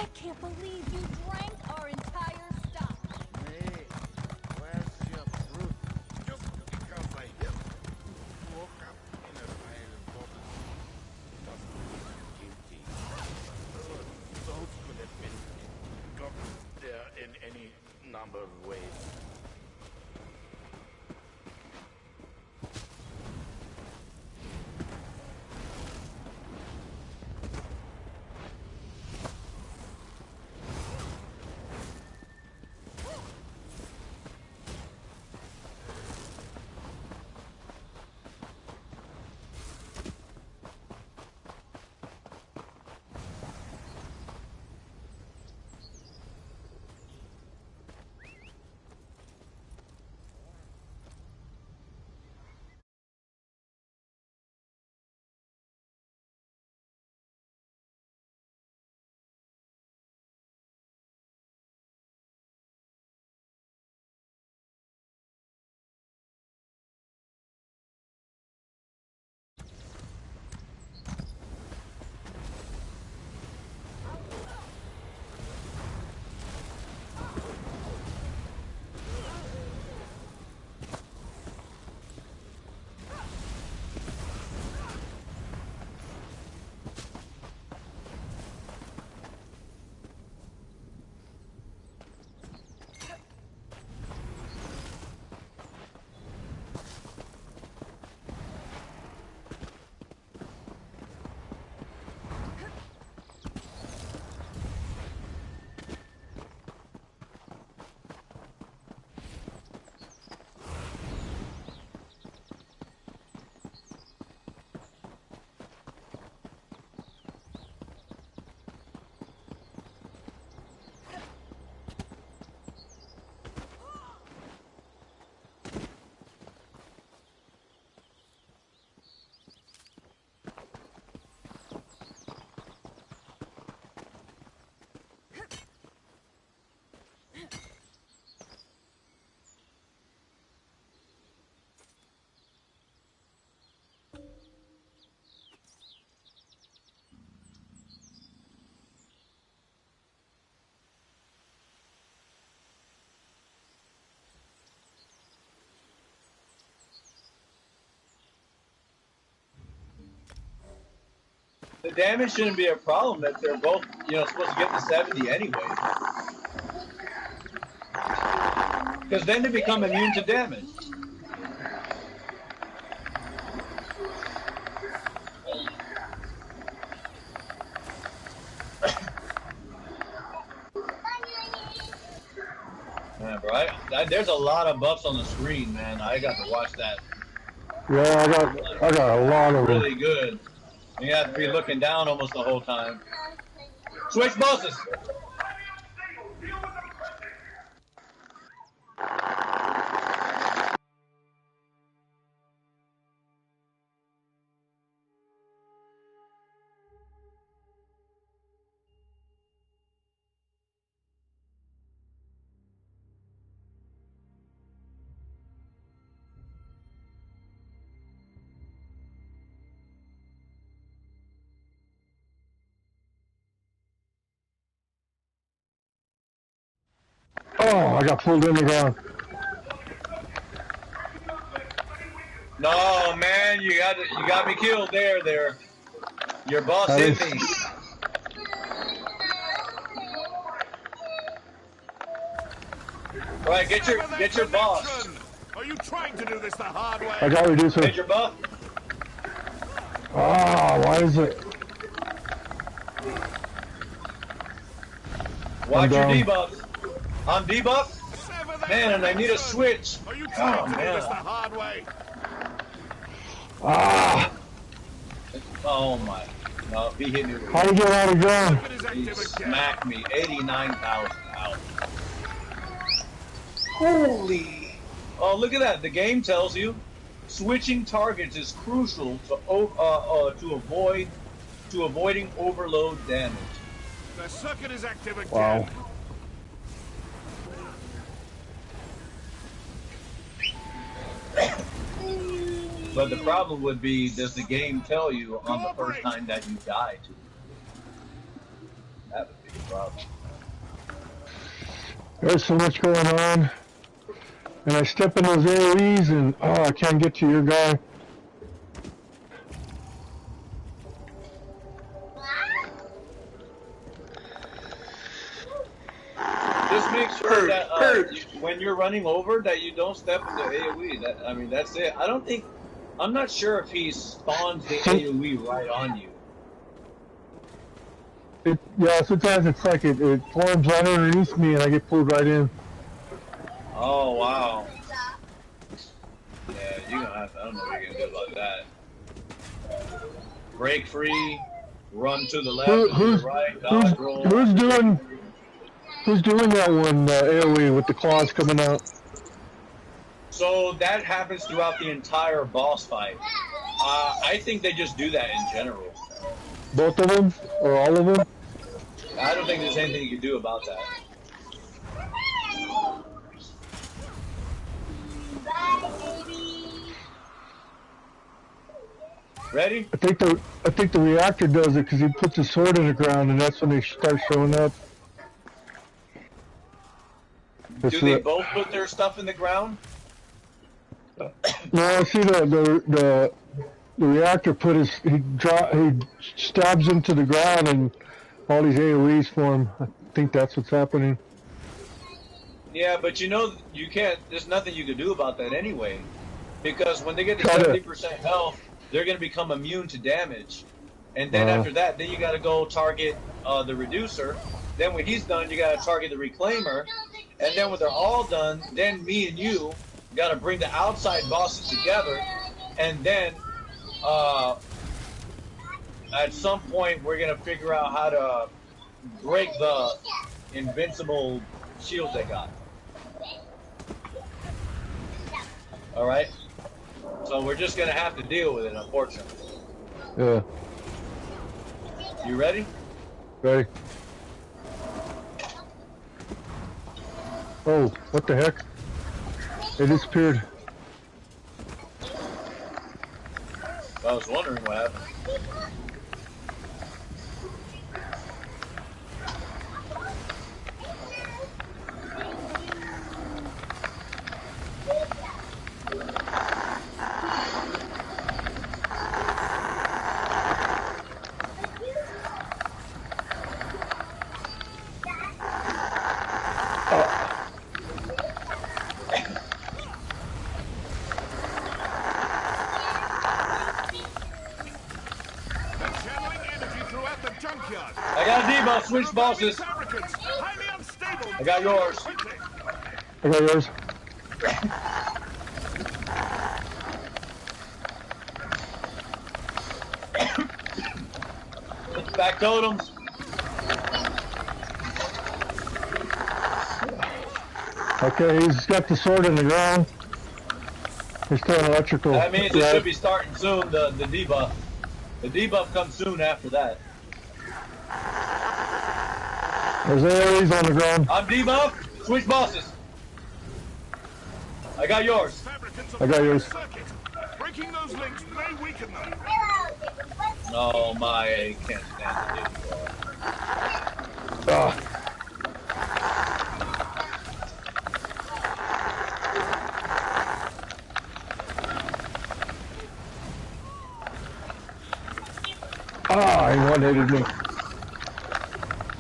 I can't believe you drank our entire stock. Hey, where's your truth? Just because I woke up in a fire bottle doesn't make you guilty. Those could have been got there in any number of ways. The damage shouldn't be a problem if they're both, supposed to get to 70 anyway. Because then they become immune to damage. Yeah, bro, there's a lot of buffs on the screen, man. I got to watch that. Yeah, I got a lot of them. Really good. You have to be looking down almost the whole time. Switch bosses! Oh, I got pulled in the ground. No, man, you got me killed there. Your boss hit me. All right, get your boss. Are you trying to do this the hard way? I got reducer. Get your buff. Ah, why is it? Watch your debuff. I'm debuff. Man, and I need a switch. Are you trying to do this the hard way? Ah! Oh my. No, he hit me. How do you get out of ground? He smacked me. 89,000 out. Holy. Oh, look at that. The game tells you switching targets is crucial to avoiding overload damage. The circuit is active again. Wow. But the problem would be, does the game tell you on the first time that you die to it? That would be. be the problem. There's so much going on. And I step in those AoEs and, oh, I can't get to your guy. Just make sure that when you're running over, that you don't step into AoE. I mean, that's it. I'm not sure if he spawns the AoE right on you. Yeah, sometimes it's like it forms right underneath me and I get pulled right in. Oh, wow. Yeah, you're gonna have to, I don't know what you're gonna do about that. Break free, run to the left, to the right, dodge roll. Who's doing that one AoE with the claws coming out? So that happens throughout the entire boss fight. I think they just do that in general. Both of them? Or all of them? I don't think there's anything you can do about that. Ready? I think the reactor does it because he puts his sword in the ground and that's when they start showing up. Do they both put their stuff in the ground? No, I see the reactor put he stabs into the ground and all these AoEs form. I think that's what's happening. Yeah, but you know you can't. There's nothing you can do about that anyway, because when they get to 70% health, they're going to become immune to damage, and then after that, then you got to go target the reducer. Then when he's done, you got to target the reclaimer, and then when they're all done, then me and you got to bring the outside bosses together, and then at some point we're going to figure out how to break the invincible shields they got. Alright? So we're just going to have to deal with it, unfortunately. Yeah. You ready? Ready. Oh, what the heck? It disappeared. I was wondering what happened. I got a debuff, switch bosses. I got yours. I got yours. Back totems. Okay, he's got the sword in the ground. He's still electrical. That means it should be starting soon, the debuff. The debuff comes soon after that. There's AoEs on the ground. I'm debuffed. Switch bosses. I got yours. I got yours. Breaking those links may weaken them. Oh my, I can't stand it. He one-hitted me.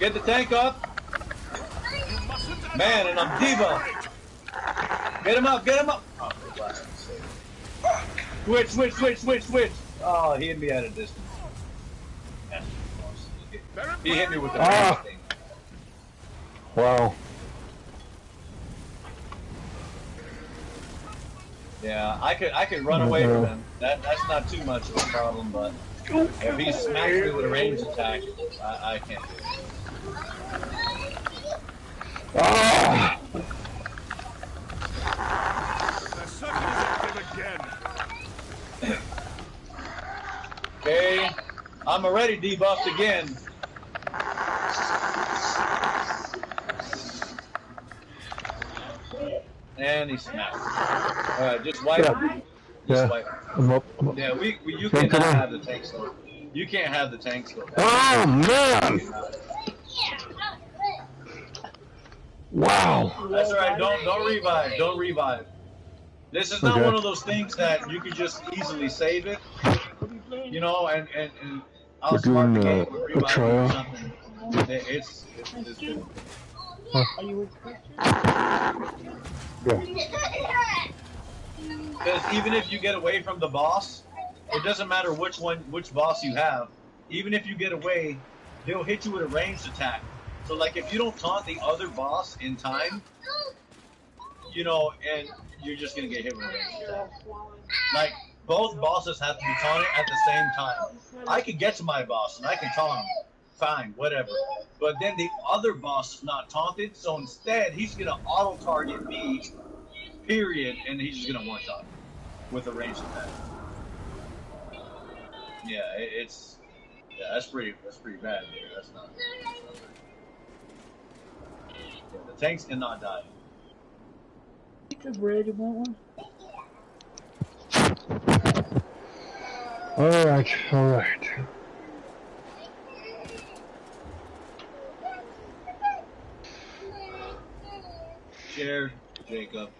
Get the tank up. Man, and I'm debuffed. Get him up, get him up. Oh, switch, switch, switch, switch, switch. Oh, he hit me at a distance. He hit me with the thing. Wow. Yeah, I could run away from him. That's not too much of a problem, but if he smacks me with a ranged attack, I can't do it. Ah! The circuit is active again. Okay, I'm already debuffed again. And he smacked. Alright, just wipe him. Just wipe him. I'm up. Yeah, you cannot have the tank scope. You can't have the tank scope. Oh, man! Ow! That's alright, don't revive, don't revive. This is not Okay. one of those things that you can just easily save it, you know, and We're outsmart the doing game with a reviving or trial. something. It's difficult. Are you with Christian? Yeah. Because even if you get away from the boss, it doesn't matter which boss you have. Even if you get away, they'll hit you with a ranged attack. So like if you don't taunt the other boss in time, you know, and you're just gonna get hit with a ranged attack. Like both bosses have to be taunted at the same time. I could get to my boss and I can taunt him, fine, whatever. But then the other boss is not taunted, so instead he's gonna auto target me, period, and he's just gonna one shot with a ranged attack. Yeah, that's pretty bad. Dude. That's not. Yeah, the tanks cannot die. Bread, you want one? Alright, alright. Share, Jacob.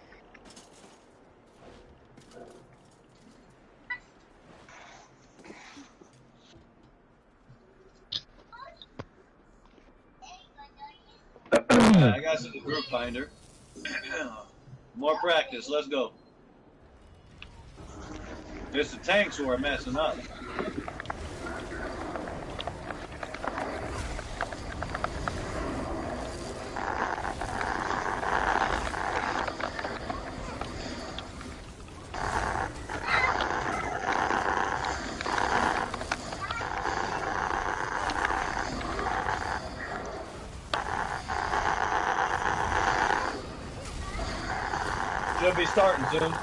Yeah, I got some group finder. More practice. Let's go. It's the tanks who are messing up. Should be starting soon.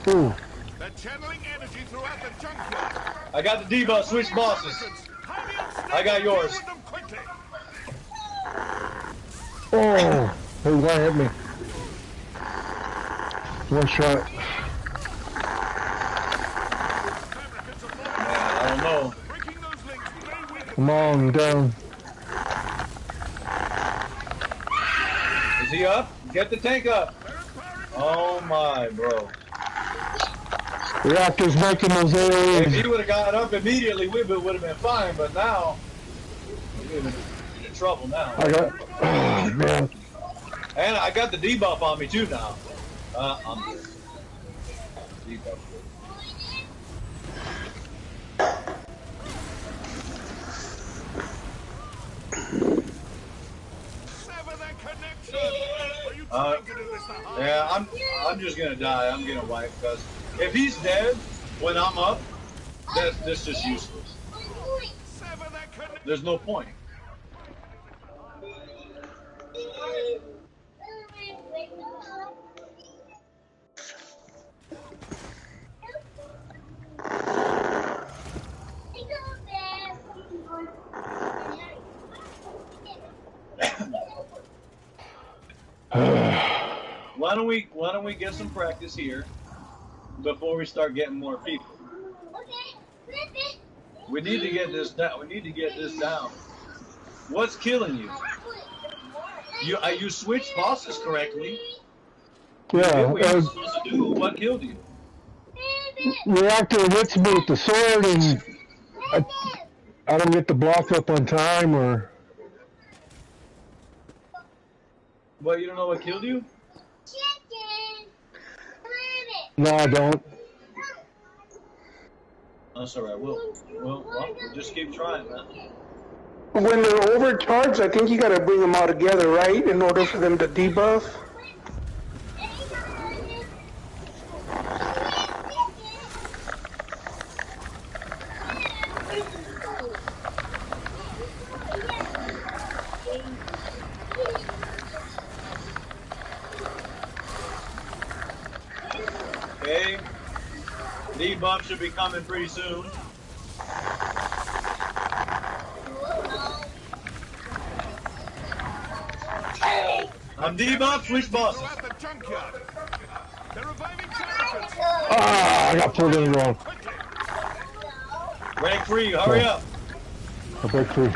Ooh. They're channeling energy throughout the junkyard. I got the debuff. Switch bosses. I got yours. Oh! Hey, why hit me? One shot. Yeah, I don't know. Come on, down. Is he up? Get the tank up. Oh my, bro. Reactor's making those If he AOEs. would have got up immediately, we would have been fine. But now, we're in trouble now. I got. Oh, man. And I got the debuff on me too now. I'm good. Debuff. Yeah, I'm just gonna die. I'm gonna wipe because if he's dead when I'm up, that's just useless. There's no point. Why don't we get some practice here before we start getting more people? We need to get this down. We need to get this down. What's killing you? You switched bosses correctly. You did what you were supposed to do. What killed you? Reactor hits me with the sword and I don't get the block up on time or... What, you don't know what killed you? No, I don't. That's alright, we'll just keep trying, man. When they're overcharged, I think you gotta bring them all together, right? In order for them to debuff. Okay. Debuff should be coming pretty soon. I'm debuffed, switch bosses. Ah, I got pulled in wrong. Break free, hurry up. I break free.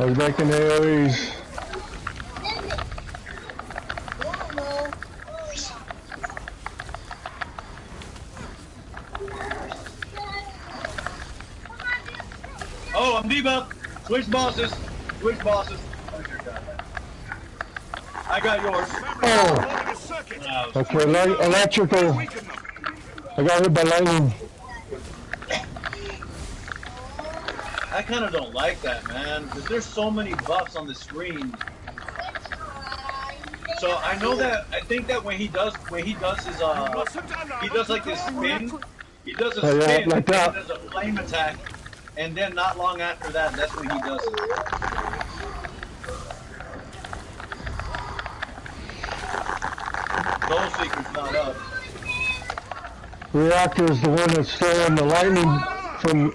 I was making AoEs. Oh, I'm debuff. Switch bosses. Switch bosses. I got yours. Oh. Okay, electrical. I got hit by lightning. I kind of don't like that, man, because there's so many buffs on the screen. So I know that, I think that when he does his, he does like this spin. He does a spin, like that. and does a flame attack, and then not long after that, that's when he does it. Soul Seeker's not up. Reactor is the one that's throwing the lightning from.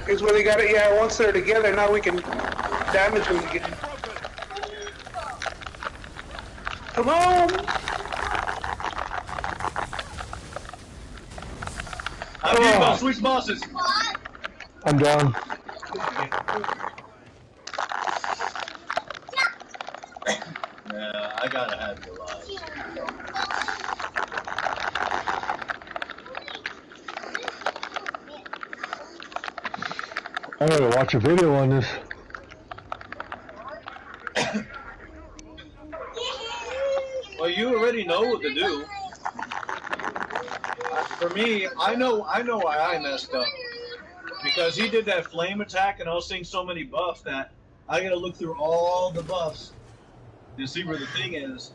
Is where they got it. Yeah, once they're together, now we can damage them again. Come on! I'm debuff. Switch bosses. I'm down. Yeah, I gotta have you alive. I gotta watch a video on this. Well, you already know what to do. For me, I know why I messed up. Because he did that flame attack, and I was seeing so many buffs that I gotta look through all the buffs to see where the thing is.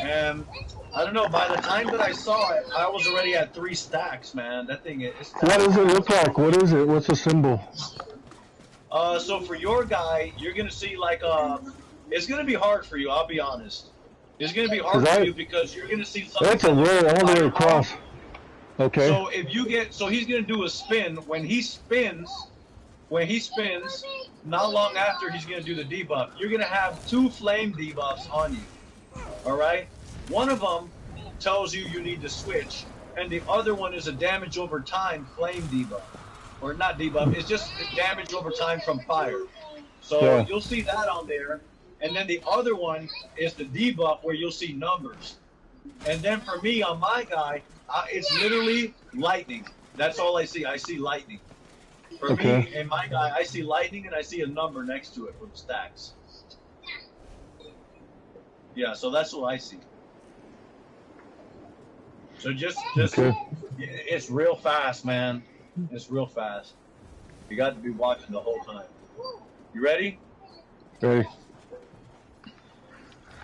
And I don't know, by the time that I saw it, I was already at 3 stacks, man. That thing is. What does it look like? What is it? What's the symbol? So for your guy, you're gonna see like it's gonna be hard for you. I'll be honest. It's gonna be hard for you because you're gonna see something. That's a roll all the way across. Okay. So if you get, so he's gonna do a spin. When he spins, not long after he's gonna do the debuff. You're gonna have 2 flame debuffs on you. All right. One of them tells you need to switch, and the other one is a damage over time flame debuff, or not debuff. It's just damage over time from fire. So you'll see that on there, and then the other one is the debuff where you'll see numbers. And then for me on my guy, it's literally lightning. That's all I see. I see lightning. For me and my guy, I see lightning and I see a number next to it for the stacks. Yeah, so that's what I see. So just it's real fast, man. It's real fast. You got to be watching the whole time. You ready? Ready.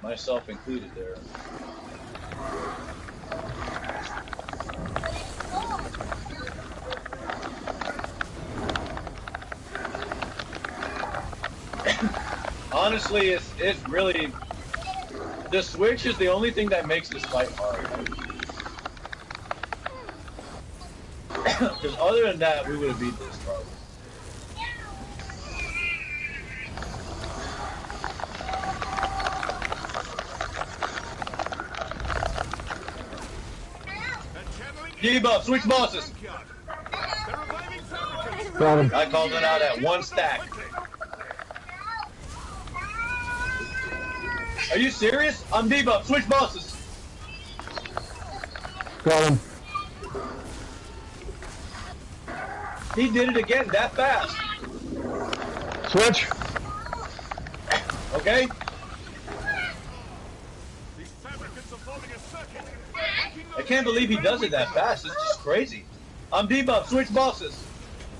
Myself included there. Honestly, it's really, the switch is the only thing that makes this fight hard. Because other than that, we would have beat this probably. Debuff, switch bosses. Got him. I called it out at 1 stack. Are you serious? I'm debuff, switch bosses. Got him. He did it again that fast. Switch. Okay? I can't believe he does it that fast. It's just crazy. I'm debuff, switch bosses.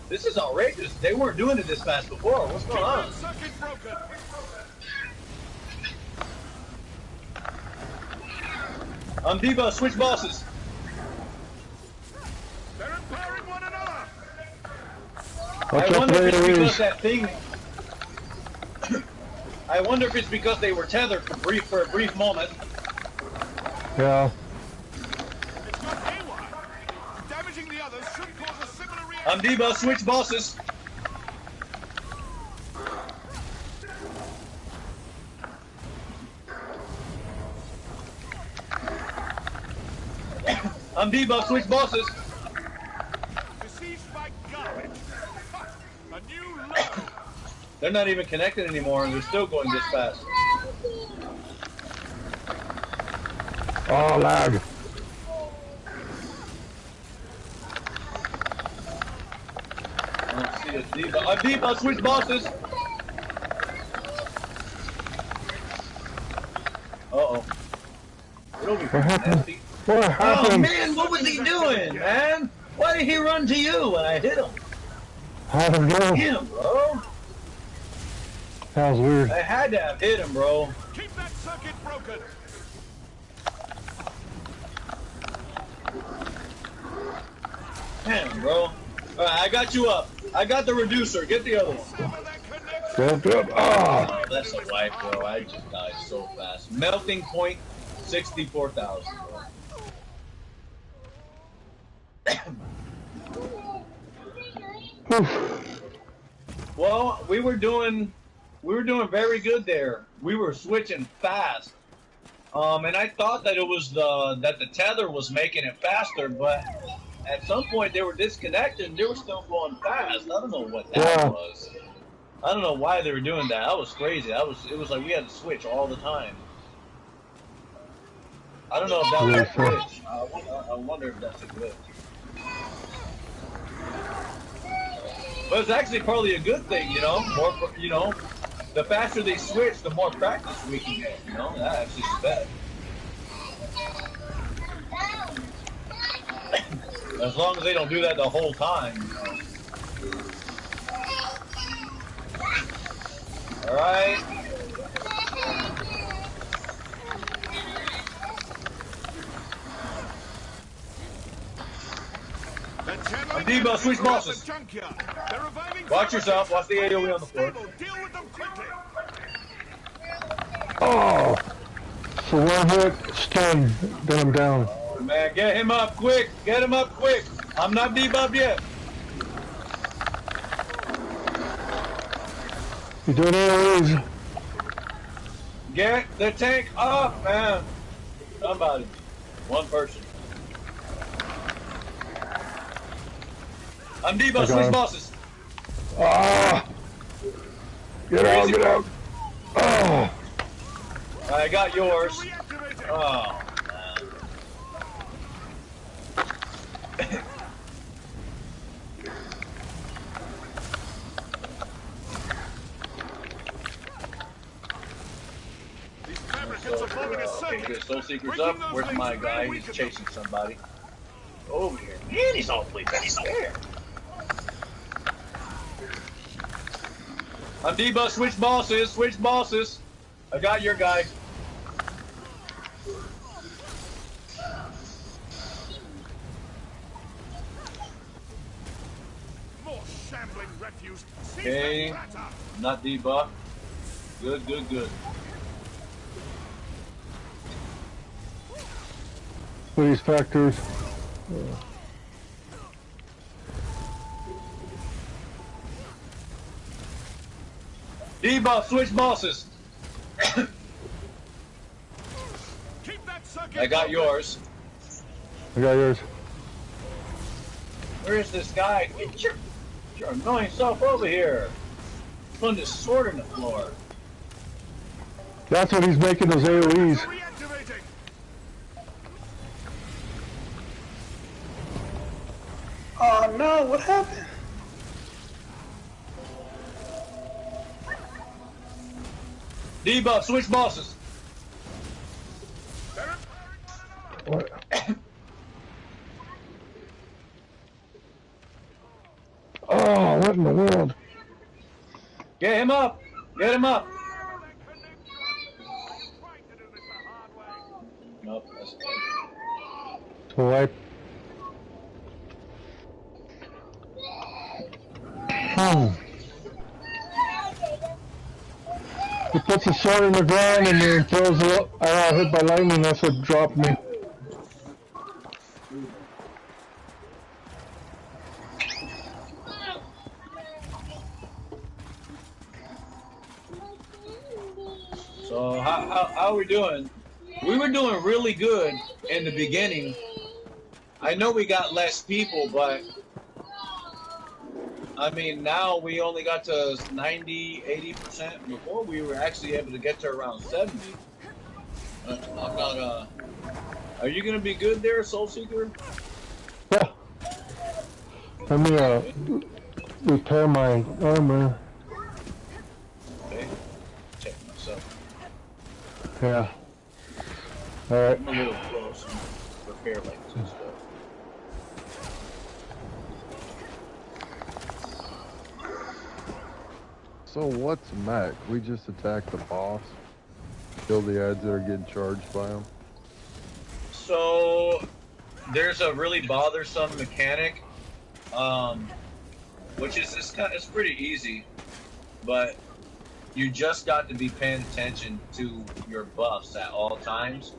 This is outrageous. They weren't doing it this fast before. What's going on? I'm debuff, switch bosses. They're empowering one another. I wonder if it's because that thing. I wonder if it's because they were tethered for a brief moment. Yeah. It's not AY. Damaging the others should cause a similar reaction. I'm debuff, switch bosses. I'm debuff, switch bosses. They're not even connected anymore, and they're still going this fast. Oh, lag. I don't see a debuff. A debuff, switch bosses! Uh-oh. What happened? What happened? Oh, man, what was he doing, man? Why did he run to you when I hit him? I don't know. Damn, bro. That was weird. I had to have hit him, bro. Keep that circuit broken. Damn, bro. Alright, I got you up. I got the reducer. Get the other one. Sever that connection. Good. Ah. Oh, that's a wipe, bro. I just died so fast. Melting point, 64,000. Well, we were doing very good there. We were switching fast. And I thought that it was that the tether was making it faster, but at some point they were disconnected and they were still going fast. I don't know what that was. I don't know why they were doing that. That was crazy. It was like we had to switch all the time. I don't know if that was a glitch. I wonder if that's a glitch. But it's actually probably a good thing, you know. The faster they switch, the more practice we can get. You know, that actually is bad. As long as they don't do that the whole time, you know. All right. Debuff, switch bosses. Watch yourself. Watch the AoE on the floor. Oh. So one hit, stun, then I'm down. Oh, man, get him up quick. Get him up quick. I'm not debuffed yet. You doing AoEs? Get the tank up, man. Somebody. One person. I'm debuffed, switch bosses. Ah! Get out! Oh! I got yours. Oh, man. Okay, good. Soul Seeker's up. Where's my guy? He's chasing somebody. Over here. Man, he's all the way back there. I'm debuff, switch bosses. I got your guy. More shambling refuse. Okay, not debuff. Good. What are these factors? Debuff, switch bosses. Keep that circuit I got yours. I got yours. Where is this guy? Get your annoying self over here. Putting this sword in the floor. That's what he's making those AoEs. reactivating. Oh no, what happened? Debuff, switch bosses. What? Oh, what in the world? Get him up. Nope, that's To wipe. He puts a sword in the ground and then throws it up. I got hit by lightning, that's what dropped me. So how are we doing? We were doing really good in the beginning. I know we got less people, but I mean, now we only got to 90, 80%. Before we were actually able to get to around 70. I'm not, are you gonna be good there, Soul Seeker? Yeah. Let me repair my armor. Okay. Check myself. Yeah. Alright. I'm a little close. Repair like this stuff. So what's Mac? We just attack the boss, kill the ads that are getting charged by him. So there's a really bothersome mechanic, which is it's pretty easy, but you just got to be paying attention to your buffs at all times,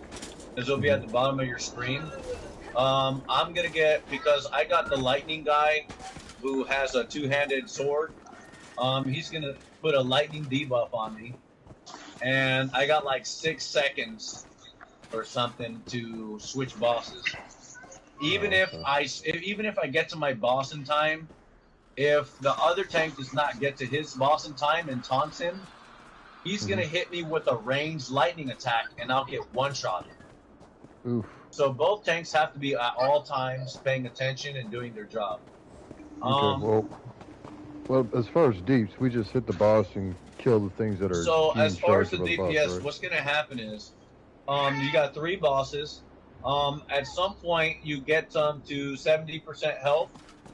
because they'll be at the bottom of your screen. I'm gonna get, because I got the lightning guy who has a two-handed sword. He's gonna put a lightning debuff on me, and I got like 6 seconds or something to switch bosses. Even if I get to my boss in time, if the other tank does not get to his boss in time and taunts him, he's gonna hit me with a ranged lightning attack, and I'll get one-shotted. Oof. So both tanks have to be at all times paying attention and doing their job. Okay, well, as far as deeps, we just hit the boss and kill the things that are. So as far as the above, DPS, right? what's gonna happen is, you got 3 bosses. At some point, you get them to 70% health,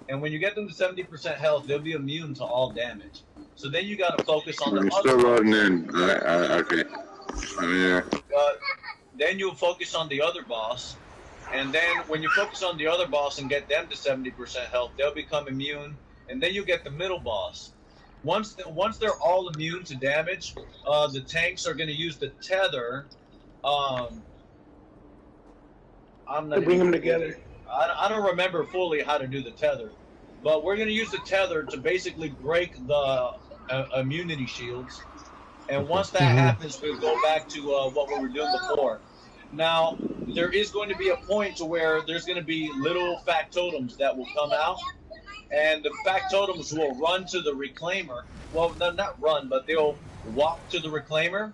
and when you get them to 70% health, they'll be immune to all damage. So then you got to focus on the I'm other still boss. loading in. Okay. I'm here. Then you'll focus on the other boss, and then when you focus on the other boss and get them to 70% health, they'll become immune, and then you get the middle boss. Once they're all immune to damage, the tanks are going to use the tether. I'm not To bring them together. I don't remember fully how to do the tether, but we're going to use the tether to basically break the immunity shields. And once that happens, we'll go back to what we were doing before. Now, there is going to be a point to where there's going to be little factotums that will come out, and the factotums will run to the reclaimer. Well, not run, but they'll walk to the reclaimer.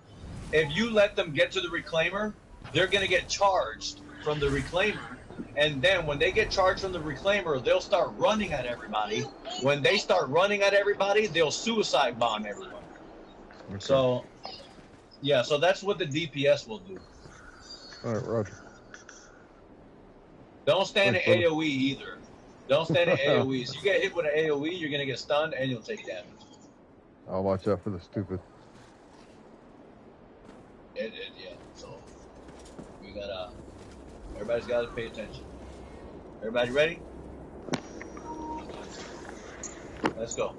If you let them get to the reclaimer, they're going to get charged from the reclaimer. And then when they get charged from the reclaimer, they'll start running at everybody. When they start running at everybody, they'll suicide bomb everyone. Okay. So, yeah, so that's what the DPS will do. All right, Roger. Don't stand Thanks, at brother. AoE either. Don't stand at AoEs. You get hit with an AoE, you're going to get stunned and you'll take damage. I'll watch out for the stupid. Yeah. So, we got everybody's got to pay attention. Everybody ready? Let's go.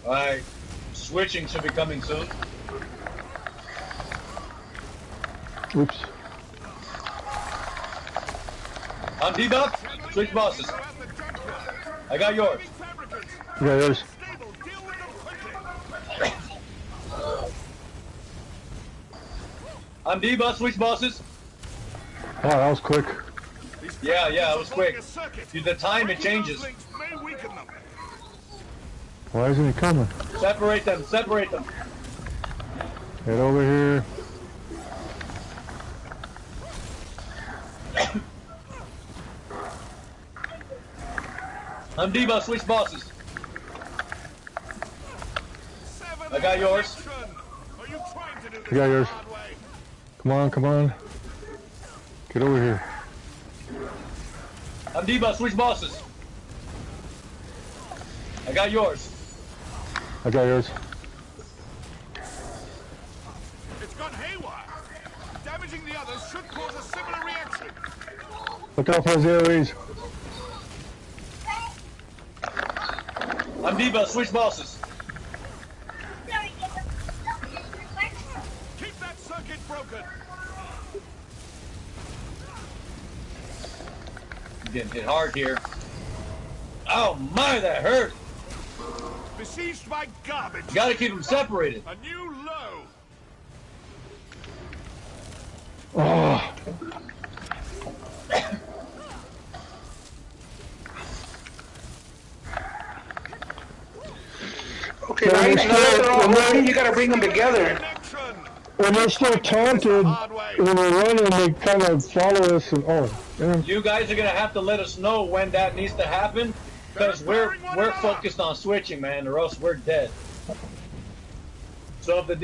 Alright, switching should be coming soon. Oops. I'm debuffed. Switch bosses. I got yours. You got yours. I'm debuffed. Switch bosses. Oh, that was quick. Yeah, it was quick. The time it changes. Why isn't he coming? Separate them. Separate them. Get over here. I'm debuffed. Switch bosses. I got yours. I got yours. Come on, come on. Get over here. I'm debuffed. Switch bosses. I got yours. I got yours. It's gone haywire. Damaging the others should cause a similar reaction. Look out for those AoEs. I'm debuffed. Switch bosses. Keep that circuit broken. I'm getting hit hard here. Oh my, that hurt! Besieged by garbage. You gotta keep them separated. A new low. Oh, Okay, now that they're all running, you gotta bring them together. Connection. when they're still taunted, when we're running, they kind of follow us and yeah. You guys are gonna have to let us know when that needs to happen, because we're focused on switching, man, or else we're dead. So if the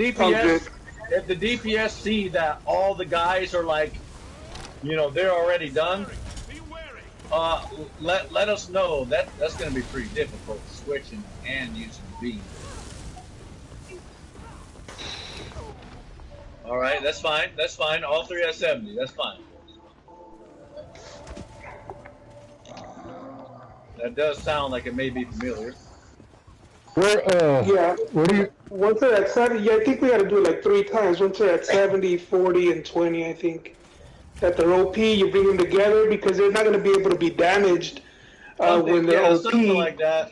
DPS see that all the guys are like, you know, they're already done, let us know. That's gonna be pretty difficult, switching and using the beam. All right, that's fine. That's fine. All three at 70. That's fine. That does sound like it may be familiar. Yeah. What do you? Once they're at 70, yeah, I think we gotta do it like 3 times. Once they're at 70, 40, and 20, I think. At their OP, you bring them together because they're not gonna be able to be damaged when they're OP. Something like that.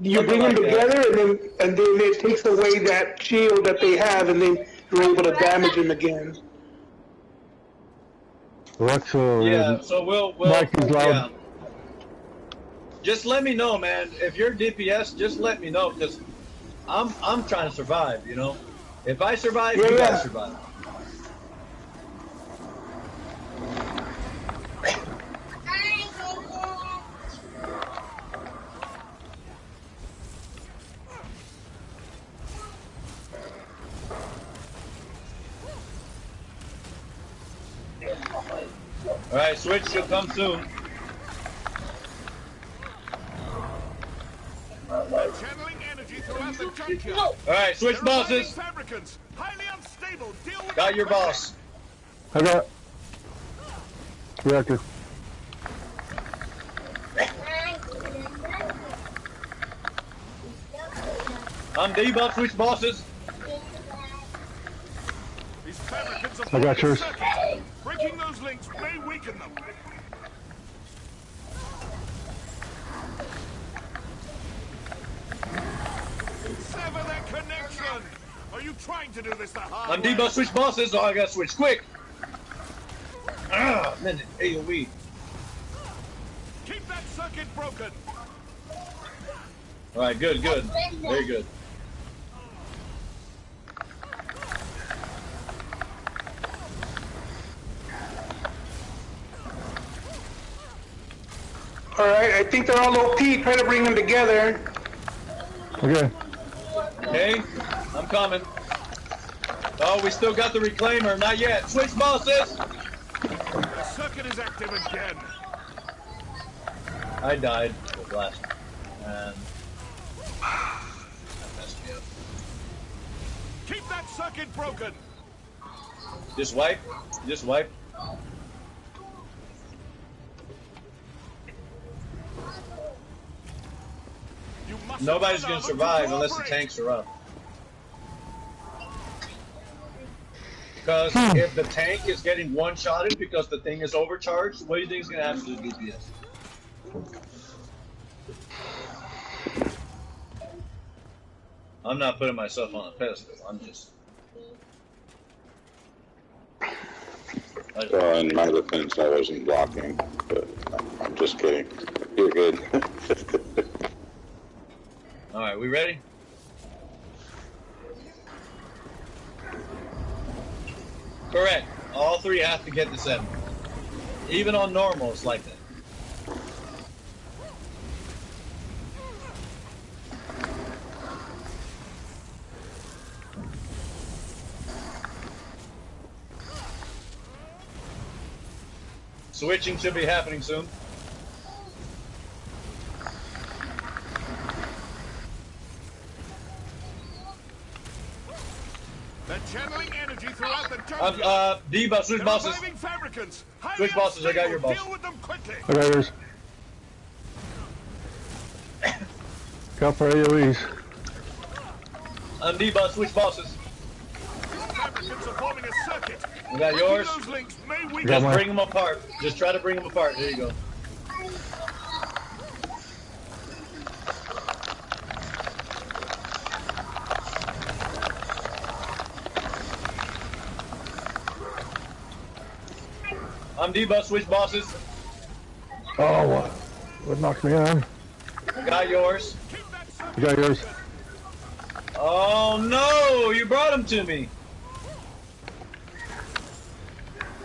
You bring them together, and then it takes away that shield that they have, and then you're able to damage them again. Alexa, Yeah, so we'll Mike is loud. yeah. Just let me know, man. If you're DPS, just let me know, because I'm trying to survive, you know? If I survive, you guys survive. Alright, switch should come soon. Channeling energy throughout the junkyard. Alright, switch bosses. Fabricants, highly unstable. Deal with Got your boss. I got reactor. I'm debuff, switch bosses. These fabricants are I got yours. breaking those links may weaken them. Sever that connection. Are you trying to do this the hard I'm way? debuff, switch bosses, so I gotta switch quick. Ah, minute, AoE. Keep that circuit broken. Alright, good, good. Very good. Alright, I think they're all OP. Try to bring them together. Okay. Okay, I'm coming. Oh, we still got the reclaimer, not yet. Switch bosses! The circuit is active again. I died with last one. And that messed me up. Keep that circuit broken. Just wipe. Just wipe. You must Nobody's gonna survive unless the tanks are up. Because if the tank is getting one-shotted because the thing is overcharged, what do you think is gonna happen to the DPS? I'm not putting myself on a pedestal. I'm just. Well, in my defense, I wasn't blocking, but I'm just kidding. You're good. All right, we ready? Correct. All three have to get to 7. Even on normal, it's like that. Switching should be happening soon. They're channeling energy throughout the junkyard. Debuff, switch bosses. Reviving fabricants. Highly Switch bosses, I got your unstable. boss. Deal with them quickly. I got yours. Got for AoEs. I'm debuff, switch bosses. Fabricants are forming a circuit. You got yours? Those links may we Got Just mine. bring them apart. Just try to bring them apart. There you go. I'm D-Bus, switch bosses. Oh, what knocked me on? Got yours. You got yours. Oh no, you brought them to me.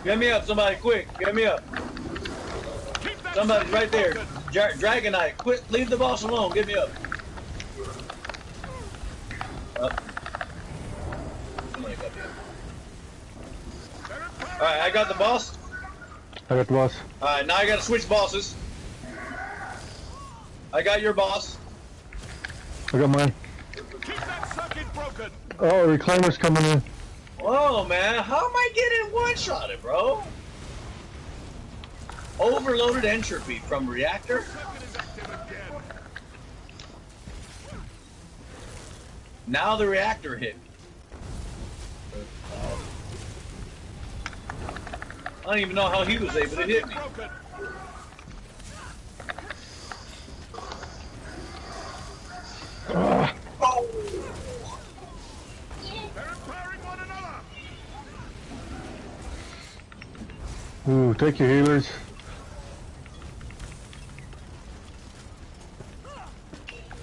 Get me up, somebody, quick. Get me up. Somebody's right there. Dragonite, quit, leave the boss alone. Get me up. Up. Somebody got me up. Alright, I got the boss. I got the boss. Alright, now I gotta switch bosses. I got your boss. I got mine. keep that circuit broken. Oh, reclaimer's coming in. Whoa, man, how am I getting one-shotted, bro? Overloaded entropy from reactor? Circuit is active again. Now the reactor hit me. I don't even know how he was able to hit me. Broken. They're empowering one another. Ooh, take your healers.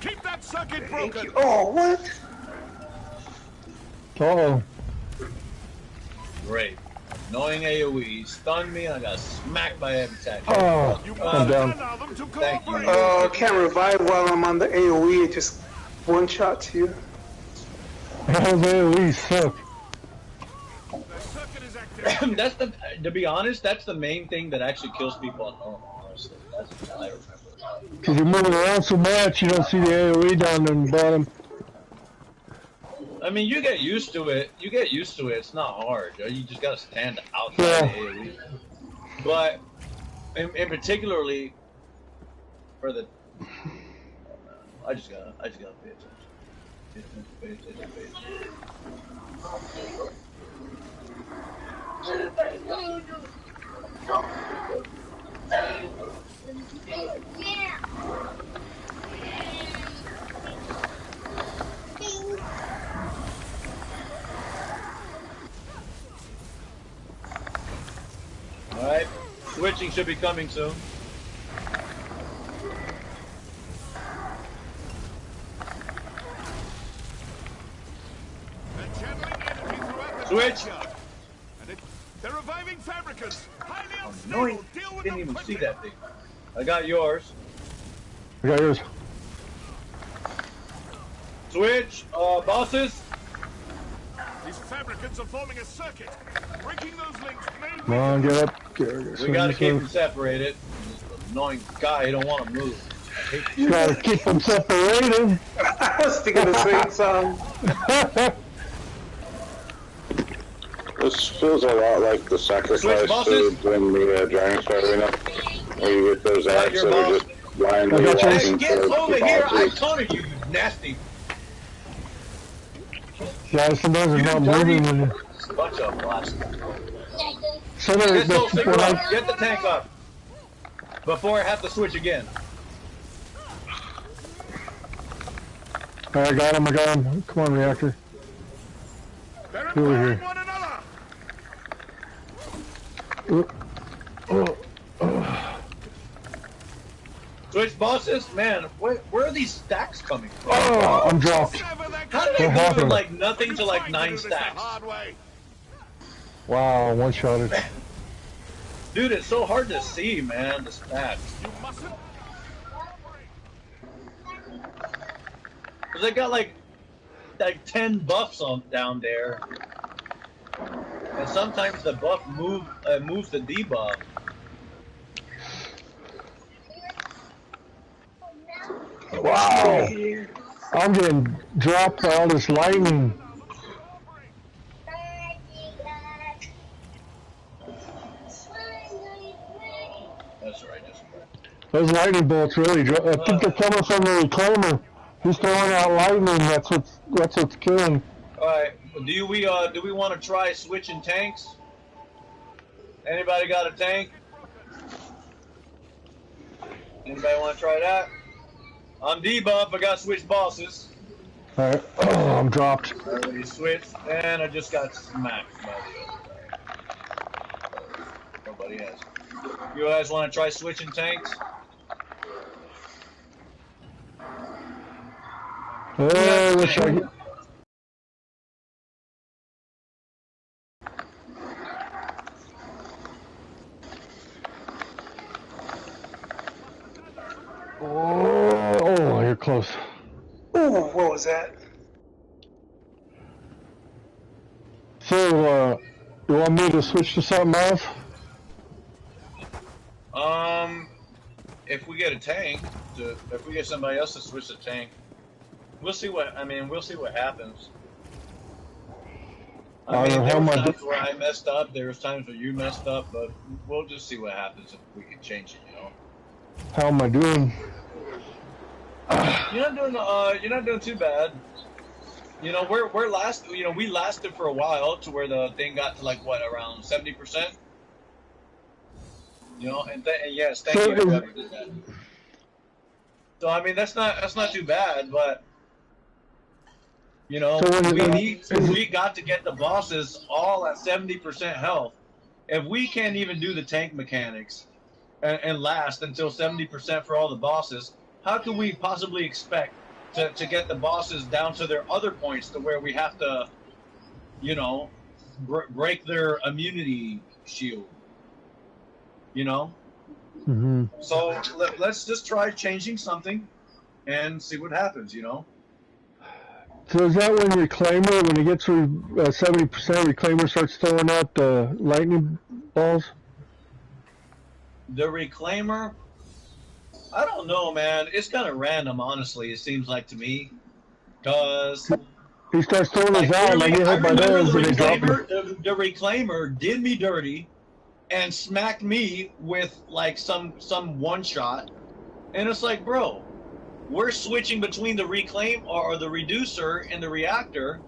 Keep that circuit Thank broken. you. Oh, what? Uh-oh. Great. Annoying AoE. Stunned me and I got smacked by every attack. Oh, You I'm must down. allow them to Thank you. cooperate. I can't revive while I'm on the AoE. It just one-shots you. How's AoE suck? The circuit is active. That's the, to be honest, that's the main thing that actually kills people on normal, honestly. That's what I remember. Because you're moving around so much, you don't see the AoE down in the bottom. I mean, you get used to it. You get used to it. It's not hard. You just gotta stand outside the AoE. But, in particularly, for the, I just gotta pay attention. Pay attention. Alright, switching should be coming soon. They're channeling energy throughout the Switch. junkyard. They're reviving fabricants. Highly Annoying. unstable. Deal with Didn't them even see quickly. that thing. I got yours. I got yours. Switch, bosses. These fabricants are forming a circuit. Breaking those links may Come on, get up. Get, We gotta keep them separated. This annoying guy don't want to move. I hate You gotta keep them separated. I was thinking the same song. This feels a lot like the sacrifice bosses? foods in the Dragon's Arena, where you get those Got acts your that are boss. just blindly I got yours. Hey, walking get towards over the here! I bosses. taunted you, you nasty. Yeah, sometimes it's not moving when you... Bunch of blast. So there, Get Soul Singer when up. I, Get the tank up. Before I have to switch again. I got him. Come on, reactor. They're Over empowering here. one another. Switch bosses? Man, where are these stacks coming from? Oh, I'm dropped. Sever that How did What they go from happened? like nothing to You're like trying 9 do this the stacks? hard way. Wow, one-shotted. Dude, it's so hard to see, man, the stats. You mustn't. Cause they got like 10 buffs on down there. And sometimes the buff moves the debuff. Wow. I'm getting dropped by all this lightning. That's right, just Those lightning bolts really I think they're coming from the reclaimer. He's throwing out lightning. That's what's killing. Alright, do we want to try switching tanks? Anybody got a tank? Anybody want to try that? I'm debuff. I got switched bosses. Alright, I'm dropped. I already switched, and I just got smacked by the other guy. Nobody has. You guys want to try switching tanks? Oh, looks like it. Oh, you're close. Ooh, what was that? So, you want me to switch to something else? If we get a tank, if we get somebody else to switch the tank, we'll see what. I mean, we'll see what happens. I mean, there was times where I messed up. There was times where you messed up, but we'll just see what happens if we can change it. You know. How am I doing? You're not doing too bad. You know, we're last. You know, we lasted for a while to where the thing got to like what, around 70%. You know, and yes, thank you. Whoever did that. So I mean, that's not too bad, but you know, we got to get the bosses all at 70% health. If we can't even do the tank mechanics and last until 70% for all the bosses, how can we possibly expect to get the bosses down to their other points to where we have to, you know, break their immunity shield? You know? Mm-hmm. So let's just try changing something and see what happens, you know? So is that when Reclaimer, when it gets to 70%, Reclaimer starts throwing out the lightning balls? The Reclaimer, I don't know, man. It's kind of random, honestly, it seems like to me. Because he starts throwing his out, and I get hit by those, and they drop him. The Reclaimer did me dirty and smacked me with like some one shot, and it's like, bro, we're switching between the reclaim or the reducer and the reactor,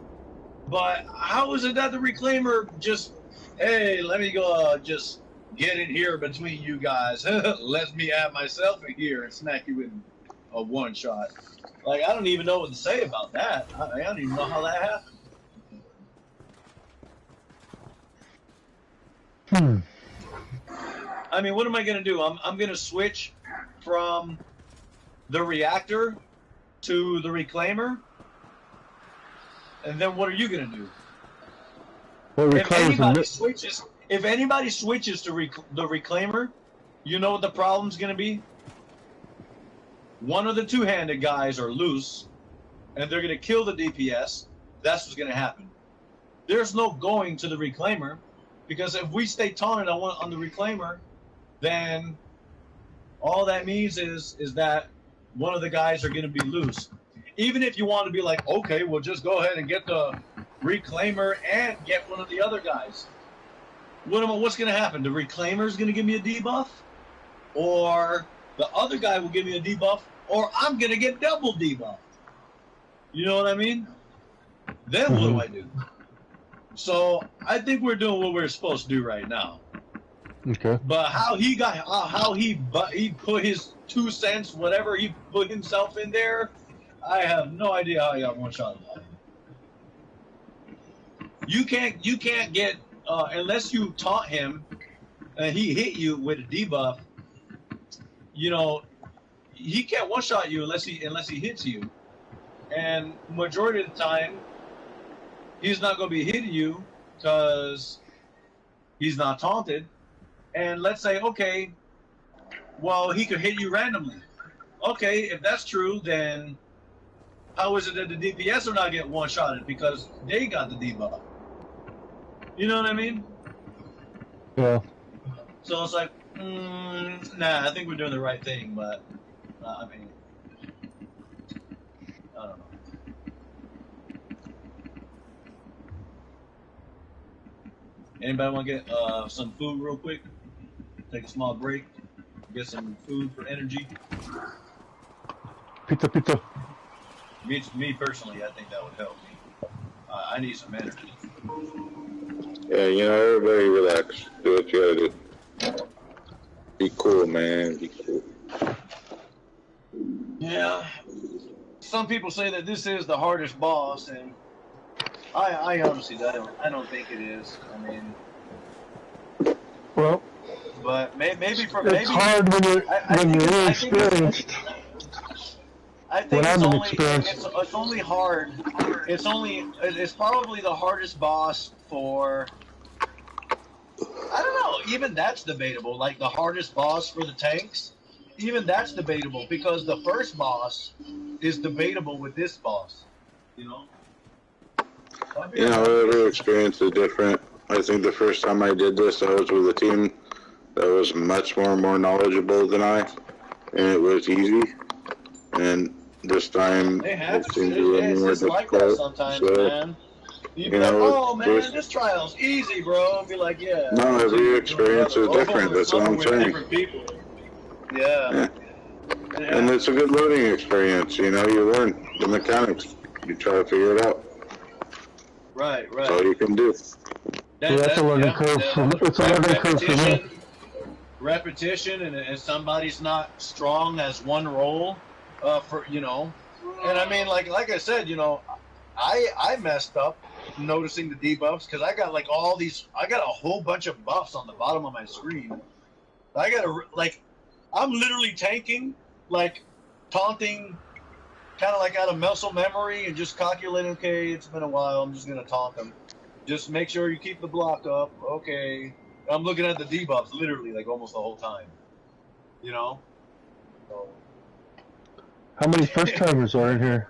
but how is it that the Reclaimer just, hey, let me go just get in here between you guys, let me add myself in here and smack you with a one shot? Like, I don't even know what to say about that. I don't even know how that happened. I mean, what am I going to do? I'm going to switch from the reactor to the Reclaimer, and then what are you going to do? Well, if anybody switches to the Reclaimer, you know what the problem's going to be? One of the two-handed guys are loose, and they're going to kill the DPS. That's what's going to happen. There's no going to the Reclaimer, because if we stay taunted on the Reclaimer, then all that means is that one of the guys are going to be loose. Even if you want to be like, okay, well, just go ahead and get the Reclaimer and get one of the other guys. What's going to happen? The Reclaimer is going to give me a debuff? Or the other guy will give me a debuff? Or I'm going to get double debuff? You know what I mean? Then what do I do? So I think we're doing what we're supposed to do right now. Okay. But how he put his 2 cents, whatever he put himself in there, I have no idea how he got one shot at that. You can't get unless you taunt him and he hit you with a debuff. You know, he can't one shot you unless he hits you, and majority of the time he's not going to be hitting you because he's not taunted. And let's say, okay, well, he could hit you randomly. Okay, if that's true, then how is it that the DPS are not getting one-shotted? Because they got the debuff. You know what I mean? Yeah. So it's like, nah, I think we're doing the right thing, but, I mean, I don't know. Anybody want to get some food real quick? Take a small break, get some food for energy. Pizza. Me personally, I think that would help me. I need some energy. Yeah, you know, everybody relax. Do what you gotta do. Be cool, man. Be cool. Yeah. Some people say that this is the hardest boss, and I honestly I don't think it is. I mean, Well, but maybe for it's maybe hard I when think you're it's inexperienced. I When think I'm inexperienced, it's only hard. It's probably the hardest boss for. I don't know. Even that's debatable. Like the hardest boss for the tanks, even that's debatable because the first boss is debatable with this boss. You know. I'll be You right know, back. every experience is different. I think the first time I did this, I was with a team that was much more knowledgeable than I, and it was easy. And this time, It it happens. seemed a little It's more just like that difficult. sometimes, So, man. You'd you be like, know, "Oh man, just this trial's easy, bro." I'd be like, "Yeah," no, until every you do experience another is different. roll or That's what something I'm with saying. different people. Yeah, Yeah. it And it's a happens. good learning experience. You know, you learn the mechanics. You try to figure it out. Right, That's all right. you can do. yeah, that's a learning Yeah. curve. It's a learning curve for me. Repetition, and somebody's not strong as one role, for you know, and I mean, like I said, you know, I messed up noticing the debuffs because I got like all these, I got a whole bunch of buffs on the bottom of my screen. I gotta like, I'm literally tanking, like taunting, kind of like out of muscle memory and just calculating. Okay, it's been a while. I'm just gonna taunt them. Just make sure you keep the block up. Okay, I'm looking at the debuffs literally like almost the whole time. You know. So, How many first timers are in here?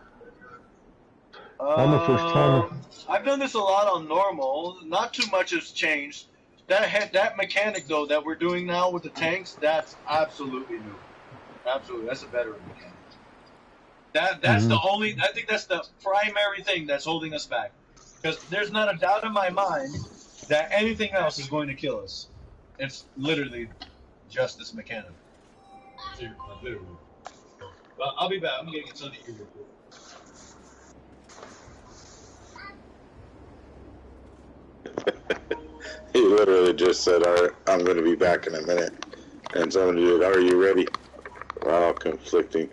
I'm a first timer. I've done this a lot on normal. Not too much has changed. That mechanic though that we're doing now with the tanks, that's absolutely new. Absolutely, that's a veteran mechanic. That's the only. I think that's the primary thing that's holding us back, because there's not a doubt in my mind that anything else is going to kill us. It's literally just this mechanic. Literally. Well, I'll be back. I'm gonna get something to eat real quick. He literally just said, "All right, I'm going to be back in a minute." And someone did, "Are you ready?" Wow, conflicting.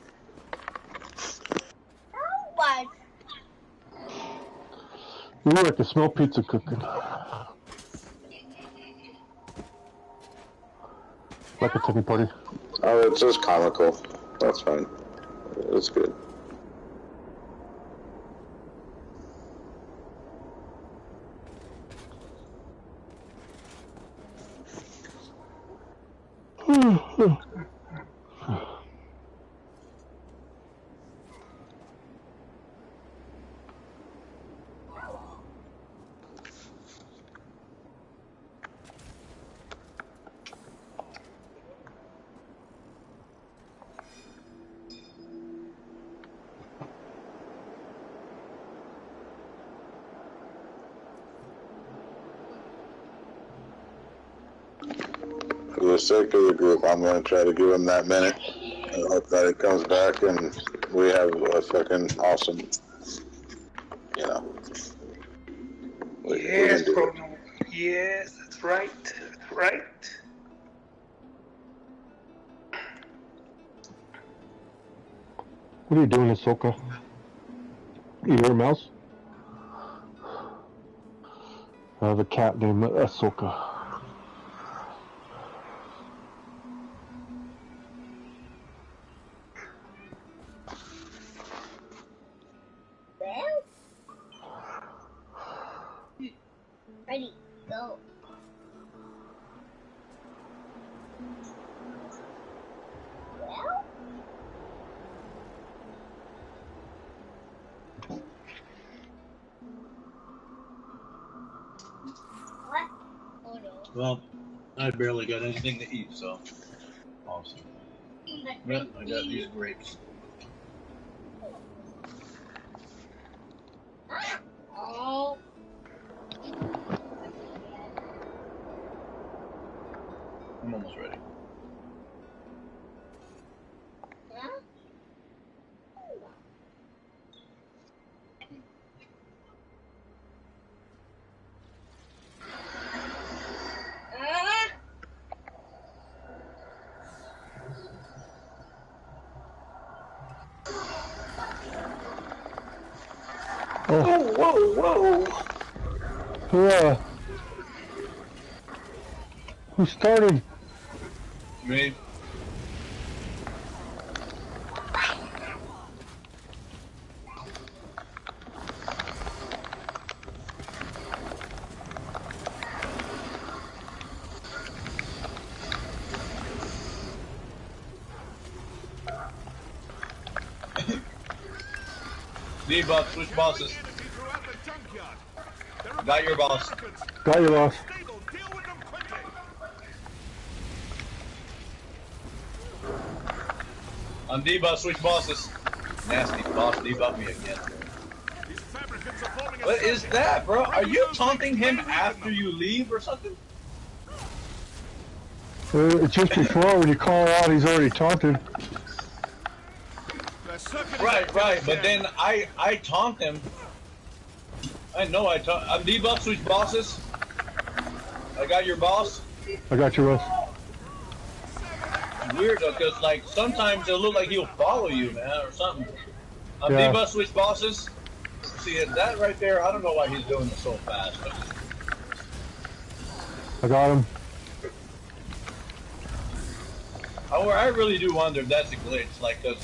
Ooh, I can smell pizza cooking. Like a tennis party. Oh, it's just comical. That's fine. It's good. For the sake of the group, I'm going to try to give him that minute and hope that it comes back and we have a fucking awesome, you know. Yes, bro. Yes, that's right. That's right. What are you doing, Ahsoka? You hear a mouse? I have a cat named Ahsoka. Ready, go. Well? What? Oh no. Well, I barely got anything to eat, so awesome. Yep, I got these grapes. Oh. I'm almost ready. Huh? Oh, whoa, whoa. Who started? Me. Debuff, switch bosses. Got your boss. Got your boss. I'm debuff, switch bosses. Nasty boss, debuff me again. What is that, bro? Are you taunting him after you leave or something? Just before, when you call out, he's already taunted. Right, but then I taunt him. I know I taunt. I'm debuff, switch bosses. I got your boss. I got your boss. Weird though, because like sometimes it'll look like he'll follow you, man, or something. I'm Yeah. debuff, switch bosses. See that right there? I don't know why he's doing it so fast. But I got him. I really do wonder if that's a glitch, like, cause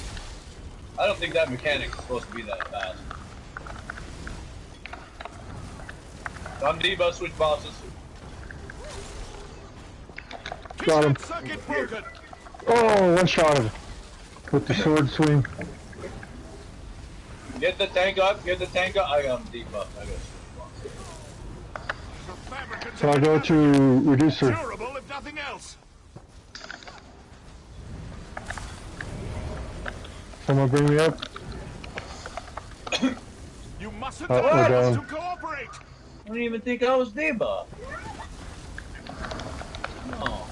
I don't think that mechanic is supposed to be that fast. I'm debuff, switch bosses. Got him. Oh, one shot him. With the sword swing. Get the tank up, I got him debuff. I got switch. So I go to reducer. Durable if nothing else. Someone bring me up. You mustn't We're allow us down. to cooperate. I don't even think I was debuff. No.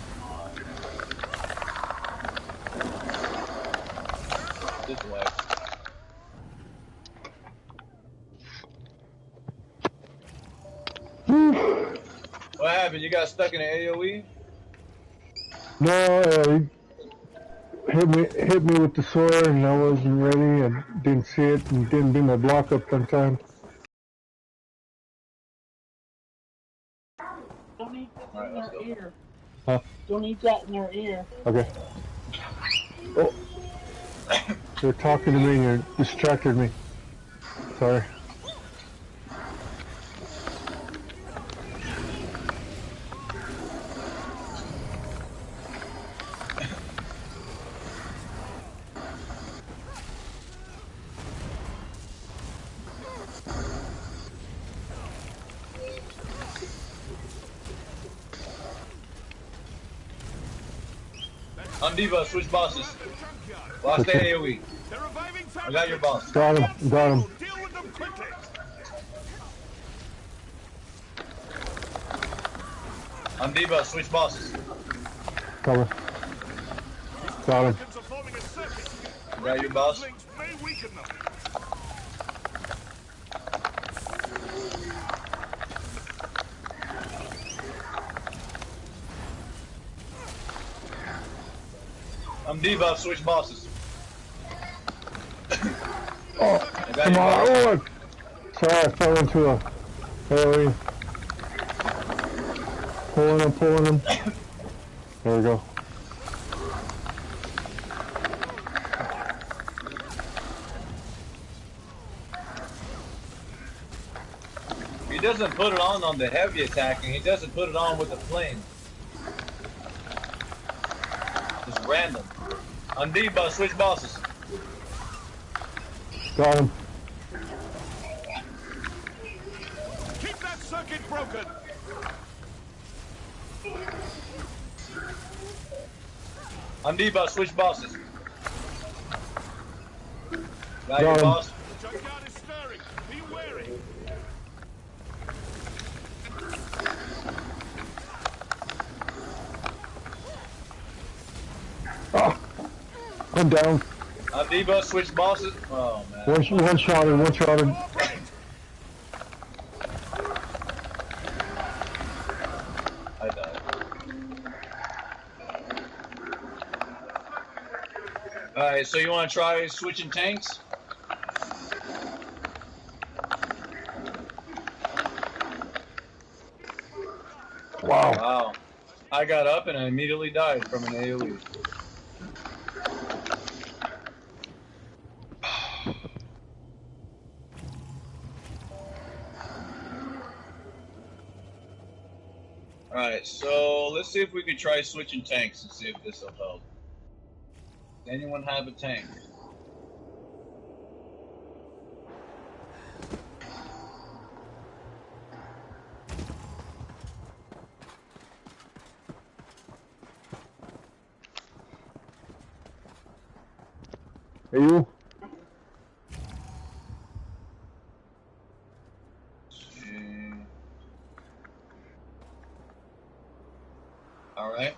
This way. What happened? You got stuck in an AoE? No, he hit me with the sword, and I wasn't ready, and didn't see it, and didn't do my block up on time. Don't eat that Alright, in let's their go. ear. Huh? Don't eat that in their ear. Okay. Oh. They're talking to me, and they distracted me. Sorry. I'm debuff, switch bosses. Lost the AoE. I got your boss. Got him. Got him. Deal with them quickly. I'm debuff, switch bosses. Cover. Got him. Are forming a circuit. I got your boss. Links may weaken them. I'm debuff, switch bosses. Oh, I got come your on. boss. Oh, sorry, I fell into a AoE. Pulling him. There we go. He doesn't put it on the heavy attacking. He doesn't put it on with the flame. Just random. I'm debuff, switch bosses. Got him. Keep that circuit broken. I'm debuff, switch bosses. Got Got your him. boss. The junkyard is stirring. Be wary. Oh, I'm down. I'm debuff, switch bosses. Oh man. One shot him. Cooperate. I died. Alright, so you want to try switching tanks? I got up and I immediately died from an AoE. Alright, so let's see if we could try switching tanks and see if this will help. Does anyone have a tank? Hey, you? Alright.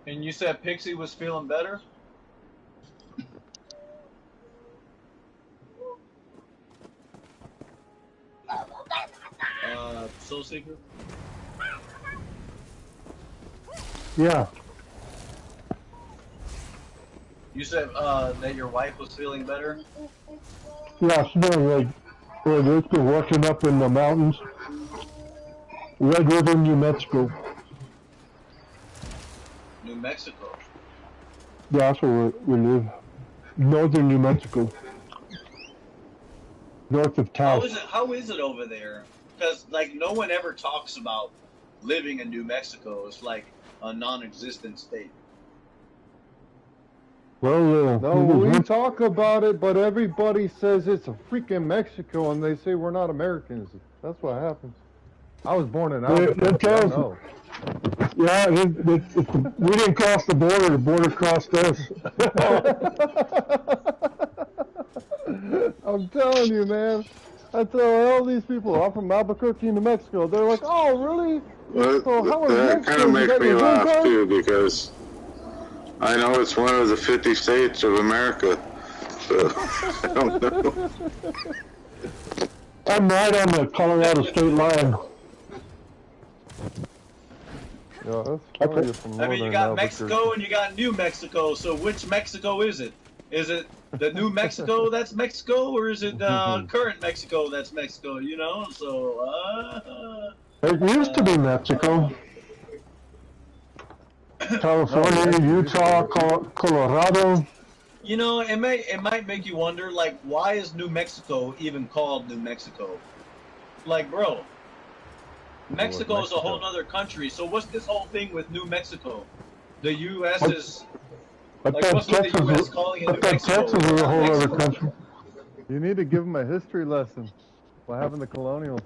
And you said Pixie was feeling better? Soul Seeker? Yeah. You said that your wife was feeling better? Yeah, she's been they've been working up in the mountains. Red River, New Mexico. New Mexico? Yeah, that's where we live. Northern New Mexico. North of Taos. How is it over there? Because, like, no one ever talks about living in New Mexico. It's like a non-existent state. Well, No, we talk about it, but everybody says it's a freaking Mexico, and they say we're not Americans. That's what happens. I was born in Albuquerque. I know. Yeah, we didn't cross the border crossed us. I'm telling you, man. I tell all these people, I'm from Albuquerque, New Mexico. They're like, oh, really? Well, So how is that Mexico? kind of You makes got me your green laugh card? too, because I know it's one of the 50 states of America. So I don't know. I'm right on the Colorado state line. Yeah, that's funny. You're from I mean, you northern got Albuquerque. Mexico and you got New Mexico. So which Mexico is it? Is it the New Mexico that's Mexico, or is it current Mexico that's Mexico? You know, so It used to be Mexico. California, Utah, Colorado. you know, it might make you wonder, like, why is New Mexico even called New Mexico? Like, bro, Mexico is a whole other country. So what's this whole thing with New Mexico? The U.S. is like, what's with the U.S. calling it New Mexico? Texas is a whole other country. You need to give them a history lesson. What happened to colonials?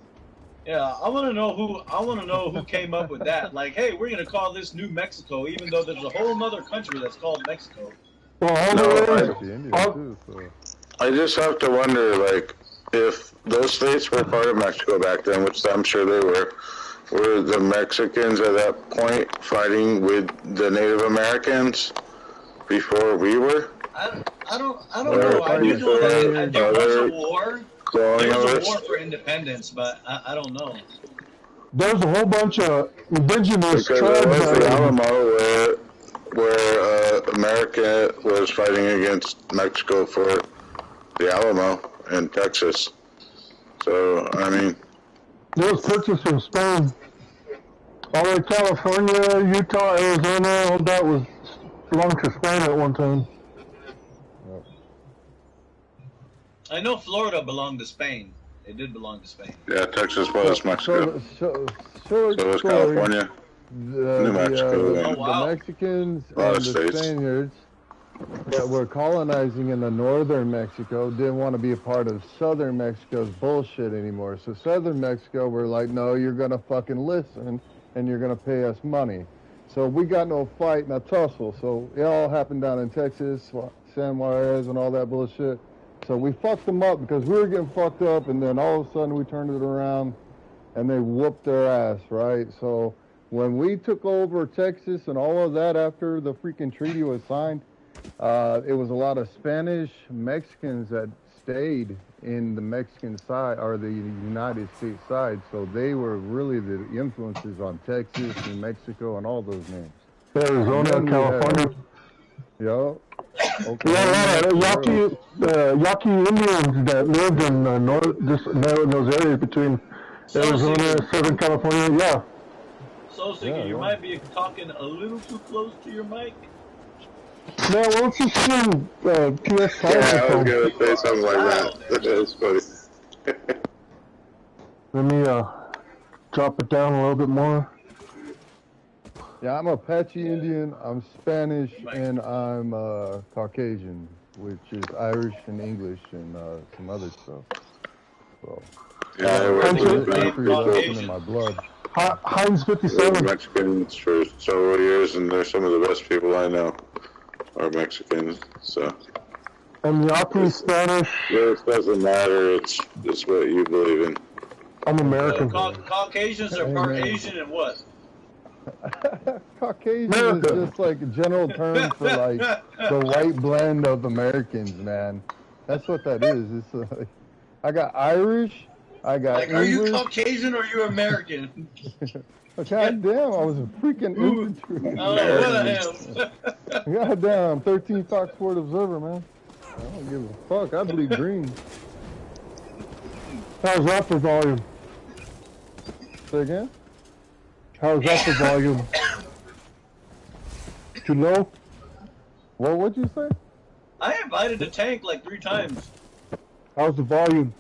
Yeah, I want to know who came up with that. Like, hey, we're gonna call this New Mexico, even though there's a whole other country that's called Mexico. I just have to wonder, like, if those states were part of Mexico back then, which I'm sure they were the Mexicans at that point fighting with the Native Americans before we were? I don't know. I do know that there was a war. There was a war for independence, but I don't know. There's a whole bunch of indigenous because tribes. There was the Alamo where America was fighting against Mexico for the Alamo in Texas. So, I mean... There was purchased from Spain. All the California, Utah, Arizona, all that was belonged to Spain at one time. I know Florida belonged to Spain. It did belong to Spain. Yeah, Texas was Mexico. So was California. New Mexico. The Mexicans and the Spaniards that were colonizing in the northern Mexico didn't want to be a part of southern Mexico's bullshit anymore. So southern Mexico were like, no, you're going to fucking listen and you're going to pay us money. So we got no fight, no tussle. So it all happened down in Texas, San Juarez and all that bullshit. So we fucked them up because we were getting fucked up, and then all of a sudden we turned it around and they whooped their ass, right? So when we took over Texas and all of that after the freaking treaty was signed, it was a lot of Spanish Mexicans that stayed in the Mexican side or the United States side. So they were really the influences on Texas and Mexico and all those names. Arizona, California. Yeah. Yeah, a lot of Yaqui Indians that lived in those areas between Arizona, Southern California. Yeah. So, Siggy, you might be talking a little too close to your mic. No, why don't you stream PS5 Yeah, I was phone? gonna say something like that. That's funny. Let me drop it down a little bit more. Yeah, I'm Apache Indian, I'm Spanish, and I'm Caucasian, which is Irish and English and some other stuff. So, Yeah, I worked with Russian in my blood. Heinz 57. Mexicans for several years, and they're some of the best people I know are Mexicans. So. I'm Yaqui Spanish. It doesn't matter. It's what you believe in. I'm American. Caucasians are part Asian and what? Caucasian is just like a general term for like the white blend of Americans, man. That's what that is. It's like, I got Irish, I got like, English. Are you Caucasian or are you American? God damn, I was a freaking infantry. Oh, what I am. God damn, 13 Foxford Observer, man. I don't give a fuck. I bleed green. How's that for volume? Say again? How's that for volume? Too low? What'd you say? I invited the tank like 3 times. How's the volume?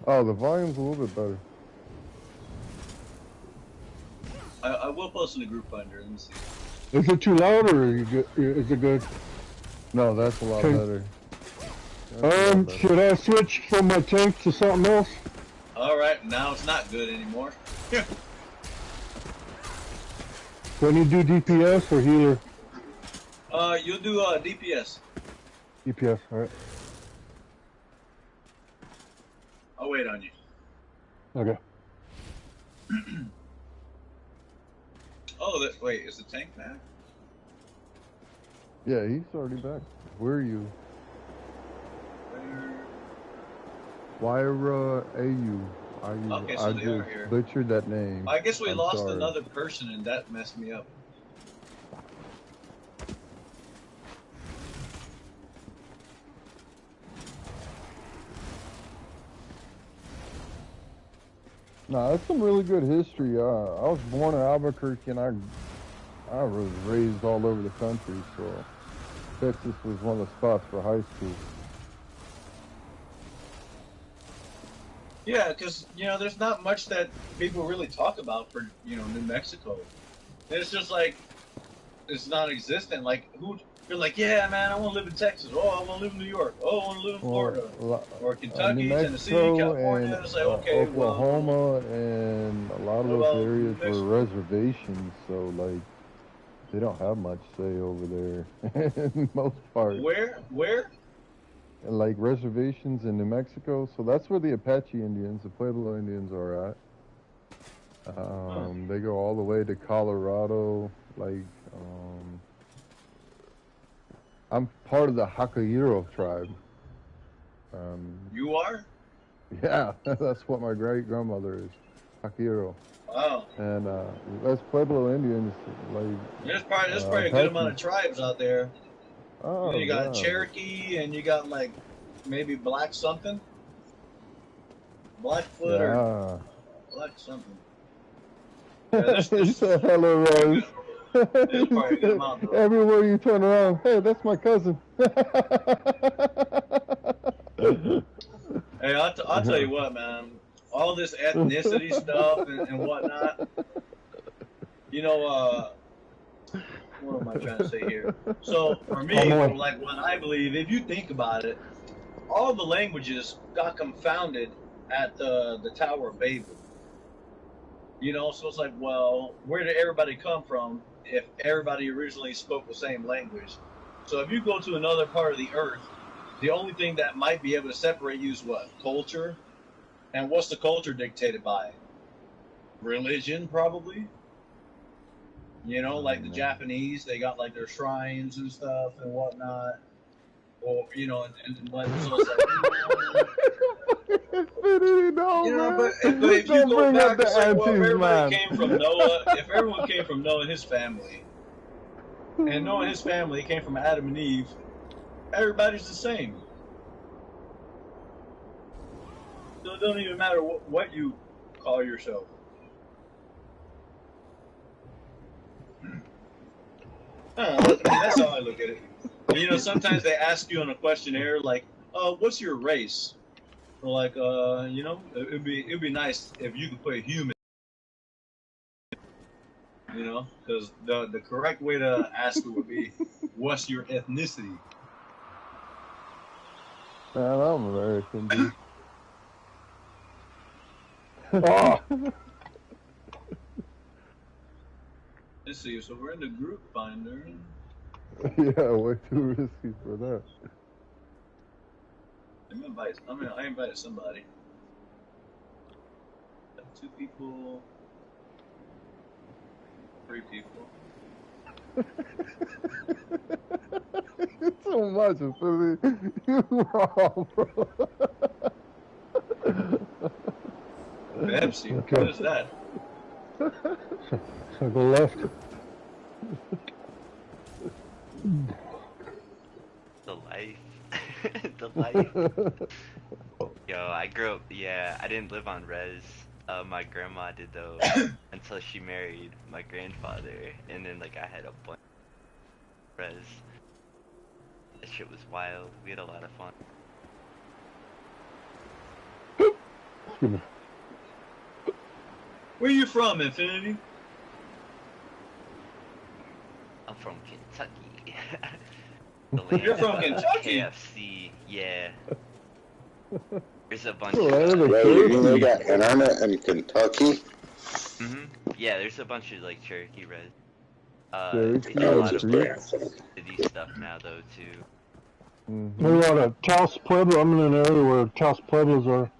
Oh, the volume's a little bit better. I will post in the group finder. Let me see. Is it too loud or is it good? No, that's a lot better. Should I switch from my tank to something else? Alright, now it's not good anymore. When you do DPS or healer? You'll do DPS. DPS, alright. I'll wait on you. Okay. Oh, wait, is the tank back? Yeah, he's already back. Where are you? Wyra AU. Okay, so I they are just here. butchered that name. I guess we I'm lost sorry. another person and that messed me up. No, that's some really good history. I was born in Albuquerque and I was raised all over the country, so Texas was one of the spots for high school. Yeah, because, you know, there's not much that people really talk about for, you know, New Mexico. It's just like, it's non-existent. Like, you're like, yeah, man, I want to live in Texas. Oh, I want to live in New York. Oh, I want to live in Florida. Or Kentucky, New Tennessee, Mexico California. and It's like, okay, Oklahoma and a lot of those areas were reservations, so, like, they don't have much say over there in most parts. Where? Like reservations in New Mexico, so that's where the Apache Indians, the Pueblo Indians are at. They go all the way to Colorado. Like, I'm part of the Hakahiro tribe. You are? Yeah, that's what my great grandmother is, Hakahiro. Wow. And that's Pueblo Indians. Like, there's probably a good amount of tribes out there. Oh, you got Cherokee, and you got like maybe Black something, Blackfoot or Black something. Yeah, there's a hello, Rose. Everywhere you turn around, hey, that's my cousin. Hey, I'll tell you what, man. All this ethnicity stuff and whatnot. You know, what am I trying to say here? So for me, like what I believe, if you think about it, all the languages got confounded at the Tower of Babel. You know, so it's like, well, where did everybody come from if everybody originally spoke the same language? So if you go to another part of the earth, the only thing that might be able to separate you is what? Culture. And what's the culture dictated by? Religion, probably. You know, like the Japanese, they got like their shrines and stuff and whatnot. Or, you know, and what, so it's like, you know, but if you go back and say, well, if everybody came from Noah, if everyone came from Noah and his family, and Noah and his family came from Adam and Eve, Everybody's the same. So it don't even matter what you call yourself. I mean, that's how I look at it. And, you know, sometimes they ask you on a questionnaire like, what's your race? Or like, you know, it'd be nice if you could put human. You know, because the correct way to ask it would be, what's your ethnicity? Man, I'm American, dude. Oh, Let's see. So we're in the group finder. Yeah, way too risky for that. I invited somebody. 2 people. 3 people. It's so much, Philly. You're wrong, bro. Pepsi. Okay. What is that? so go left. The life. The life. Yo, I grew up, yeah, I didn't live on res. My grandma did though, until she married my grandfather, and then like I had a bunch of res. That shit was wild. We had a lot of fun. Excuse me. Where you from, Infinity? I'm from Kentucky. The land You're from of, Kentucky? KFC, yeah. There's a bunch Well, of Bro, you mean they got internet in Kentucky? yeah, there's a bunch of like Cherokee res. Cherokee They do a lot of res. city stuff now though too. There's a lot of Taos Pueblo. I'm in an area where Taos Pueblos are.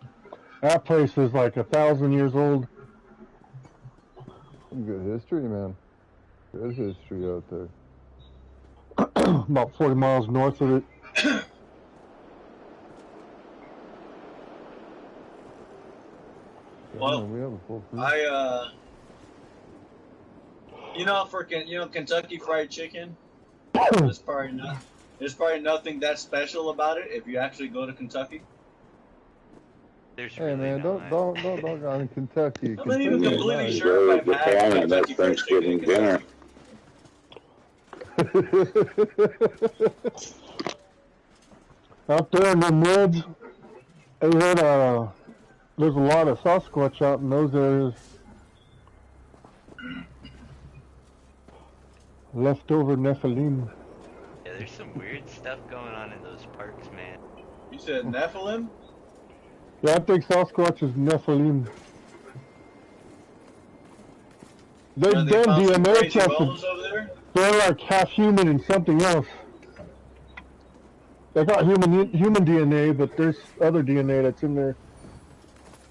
That place is like 1,000 years old. Good history, man. Good history out there. About 40 miles north of it. Well, we have a full food. you know, Kentucky Fried Chicken. There's probably nothing that special about it if you actually go to Kentucky. There's Hey really man, not. don't go on Kentucky. I'm not even Kentucky's completely nice. sure if I've Bro, had Japan, that's Kentucky Fried Chicken in Thanksgiving dinner. Kentucky. Out there in the woods, they had there's a lot of Sasquatch out in those areas. Leftover Nephilim. Yeah, there's some weird stuff going on in those parks, man. You said Nephilim? Yeah, I think Sasquatch is Nephilim. They've They done found some DNA crazy tested. bones over there? They're like half human and something else. They got human DNA, but there's other DNA that's in there.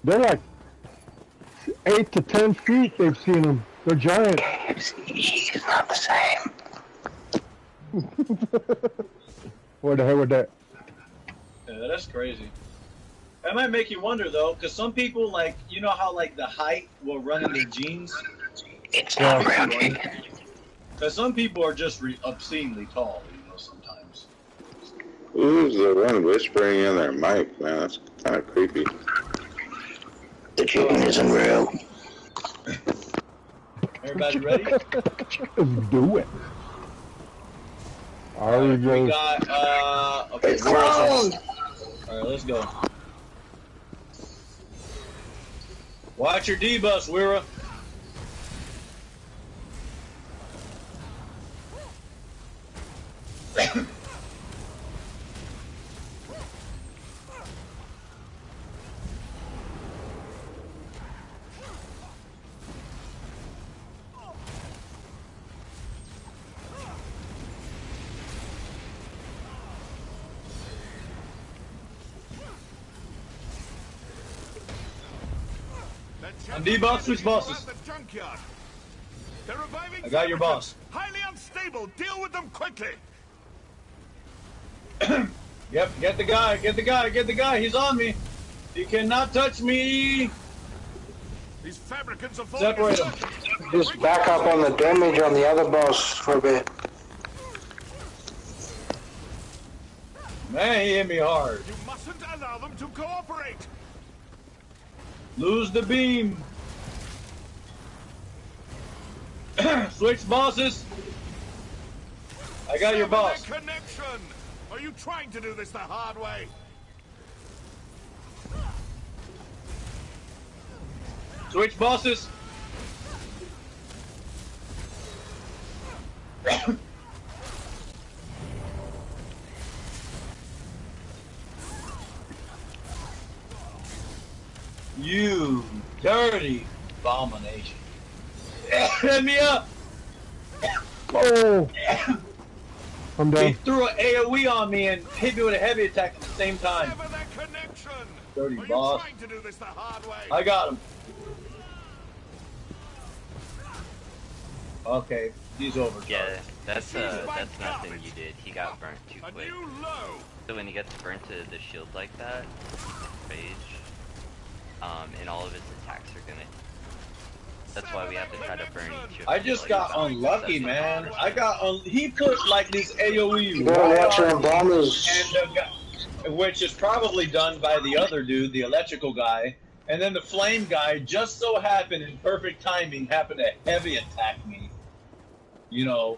They're like 8 to 10 feet. They've seen them. They're giant. It's not the same. Where the hell was that? Yeah, that's crazy. That might make you wonder though, because some people like, you know how like the height will run in their genes? It's not real chicken. Because some people are just obscenely tall, you know, sometimes. Who's the one whispering in their mic, man? That's kind of creepy. The chicken isn't real. Everybody ready? Let's do it. We got, okay, It's closed. Alright, let's go. Watch your D-bus, Wira. I'm D-boss, switch bosses. I got your boss. Highly unstable. Deal with them quickly. Yep, get the guy, get the guy, get the guy. He's on me. He cannot touch me. These fabricants are Separate him. Just back up on the damage on the other boss for a bit. Man, he hit me hard. You mustn't allow them to cooperate. Lose the beam. Switch bosses. I got your boss. Sever their connection. Are you trying to do this the hard way? Switch bosses. You dirty abomination. Hit me up. Oh! I'm He done. threw an AoE on me and hit me with a heavy attack at the same time. Sever their connection. Dirty Are boss. you trying to do this the hard way? I got him. Okay, he's over. Yeah, that's nothing you did. He got burnt too A quick. new low. So when he gets burnt to the shield like that, rage, and all of his attacks are gonna. That's why we have to try to burn each of I them just while got he's- unlucky, man. I got he put like this AoE You gotta watch right your on, bombers. and the guy, which is probably done by the other dude, the electrical guy, and then the flame guy just so happened in perfect timing happened to heavy attack me. You know,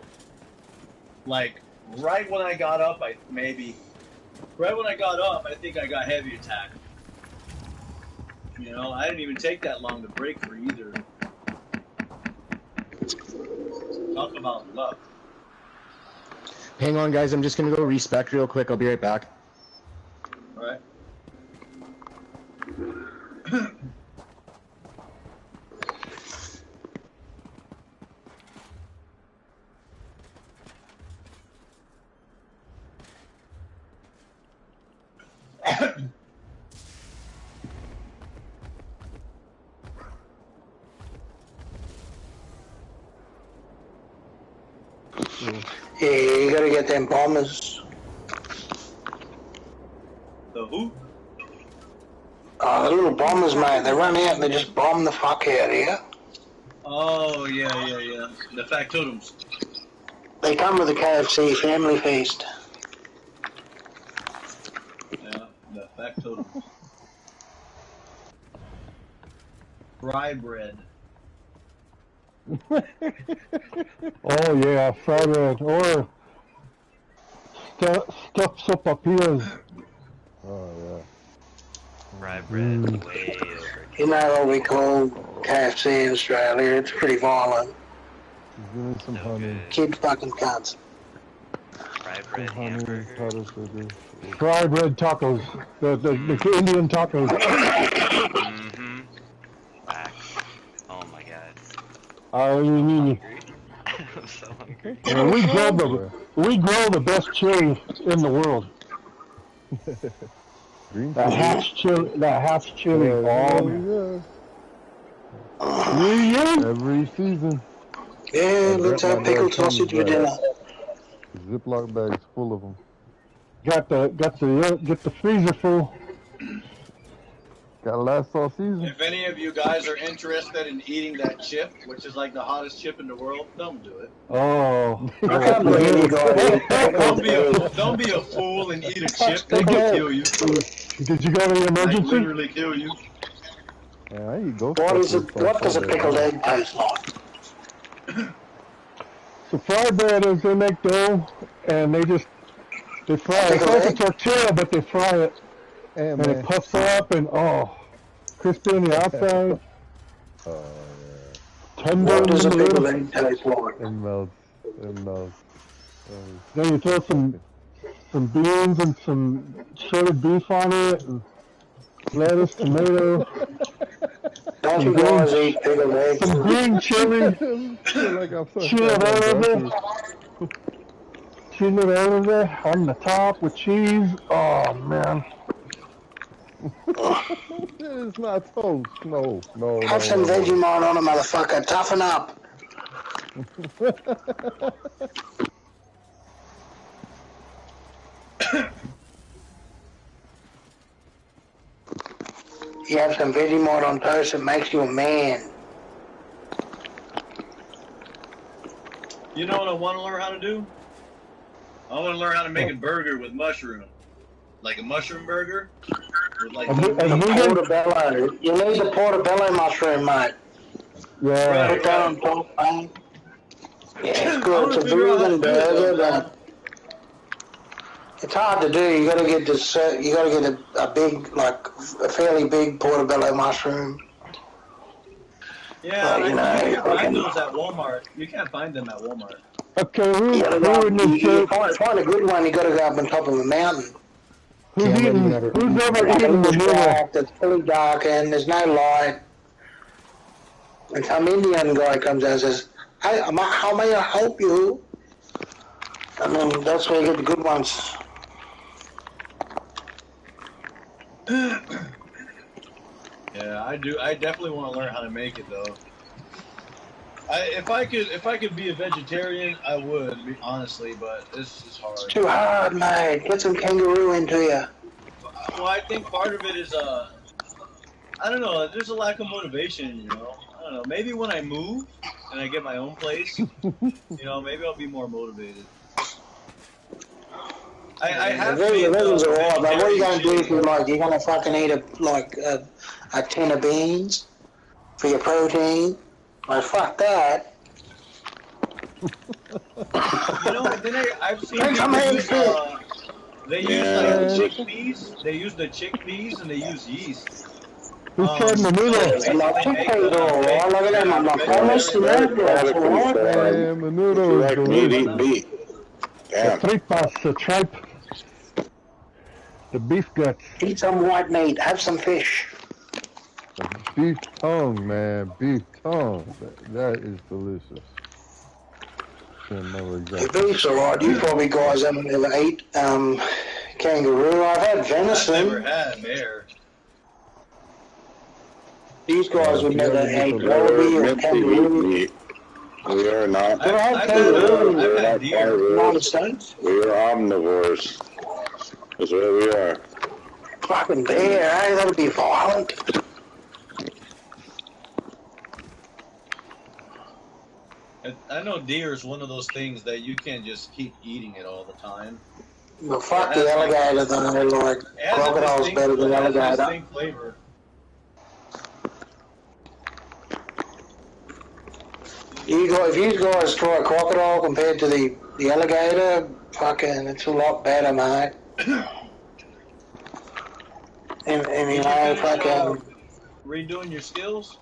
like right when I got up, right when I got up, I think I got heavy attack. You know, I didn't even take that long to break for either. Talk about luck. Hang on, guys. I'm just gonna go respec real quick. I'll be right back. All right. Yeah, you gotta get them bombers. The who? The little bombers, mate. They run out and they just bomb the fuck out of you. Oh, yeah. The factotums. They come with the KFC family feast. Yeah, the factotums. Fry bread. Oh yeah, fried bread or stuffed sopapillas. Oh yeah. Rye bread way over. You know what we call KFC in Australia? It's pretty violent. Give me some So honey. good. Kids fucking cunts. Rye Some bread honey, hamburger. powder sugar. Fried bread tacos. The Indian tacos. Mm-hmm. Facts. Oh my god. Hungry. I'm so hungry. We grow the best chili in the world. Green That half chili. Yeah, Oh, yeah. yeah. Every season. Yeah, let's have pickled sausage for dinner. Ziploc bags full of them. Get the freezer full. Gotta last all season. If any of you guys are interested in eating that chip, which is like the hottest chip in the world, don't do it. Oh. I can't believe you guys. Don't be a fool and eat a chip. They can kill you. Did you go to the Like emergency? literally kill you. Yeah, I eat ghost What is peppers it? What does a all day pickled long. egg taste like? So fried bread is they make dough and they fry it. It's like a tortilla, but they fry it. Hey, And it man. puffs up and crispy on the outside, Oh, tender What in does a the pickled middle. egg taste like? yeah. It melts. It melts. Then you throw some beans and some shredded beef on it, and lettuce, tomato, Don't you guys eat pickled eggs? some green chili, Feel like I'm so chill it over, chill it over on the top with cheese. Oh man. It's not toast. No. Have some Vegemite on it, motherfucker. Toughen up. You have some Vegemite on toast, it makes you a man. You know what I want to learn how to do? I want to learn how to make a burger with mushroom. Like a mushroom burger? With like A meat. vegan? Portobello. You need the portobello mushroom, mate. Yeah. Put that on top, man. Yeah, it's I good. want It's to a figure out how to vegan do it though, burger, man. but it's hard to do. You got to get this. You got to get a big, like a fairly big portobello mushroom. Yeah, You you know, can't find those at Walmart. You can't find them at Walmart. Okay, who you in this shit? find a good one. You got to go up on top of a mountain. Who's eating? Who's never Like a eaten the little noodle? shack that's fully darkened. There's no light. And some Indian guy comes out and says, "Hey, how may I help you?" And then that's where you get the good ones. Yeah, I do. I definitely want to learn how to make it though. If I could be a vegetarian, I would, honestly, but this is hard. It's too hard, mate. Get some kangaroo into you. Well, I think part of it is I don't know. There's a lack of motivation, you know. I don't know. Maybe when I move and I get my own place, you know, maybe I'll be more motivated. I have the made veggies are alright, but what are you gonna do if vegetarian you're gonna fucking eat a tin of beans for your protein? Like fuck that. You know, then I've seen Drink some people eggs, use, they use like the Yeah. chickpeas. They use the chickpeas and they use yeast. Who's trying the noodle? Like chickpeas are alright. Look at them. I'm like, promise you that. That's alright. Man, the noodle is Like meat, delicious. eat meat. The Damn. tripas, the tripe. The beef guts. Eat some white meat. Have some fish. Beef tongue, man. Beef tongue. That is delicious. Can't remember The exactly. beef's alright. You probably guys haven't ever ate kangaroo. I've had I've never venison. had bear. These guys would never eat We wallaby are or meant to eat kangaroo. meat. We are not. But I had I've kangaroo I've in had the deer. United States. We are omnivores. That's what we are. Fucking bear, eh? That'd be violent. I know deer is one of those things that you can't just keep eating it all the time. But fuck the alligator though, like, It has a crocodile's distinct, better than it has a alligator. distinct flavor. If you guys try a crocodile compared to the alligator, fucking, it's a lot better, mate. And you know, fucking... Redoing your skills?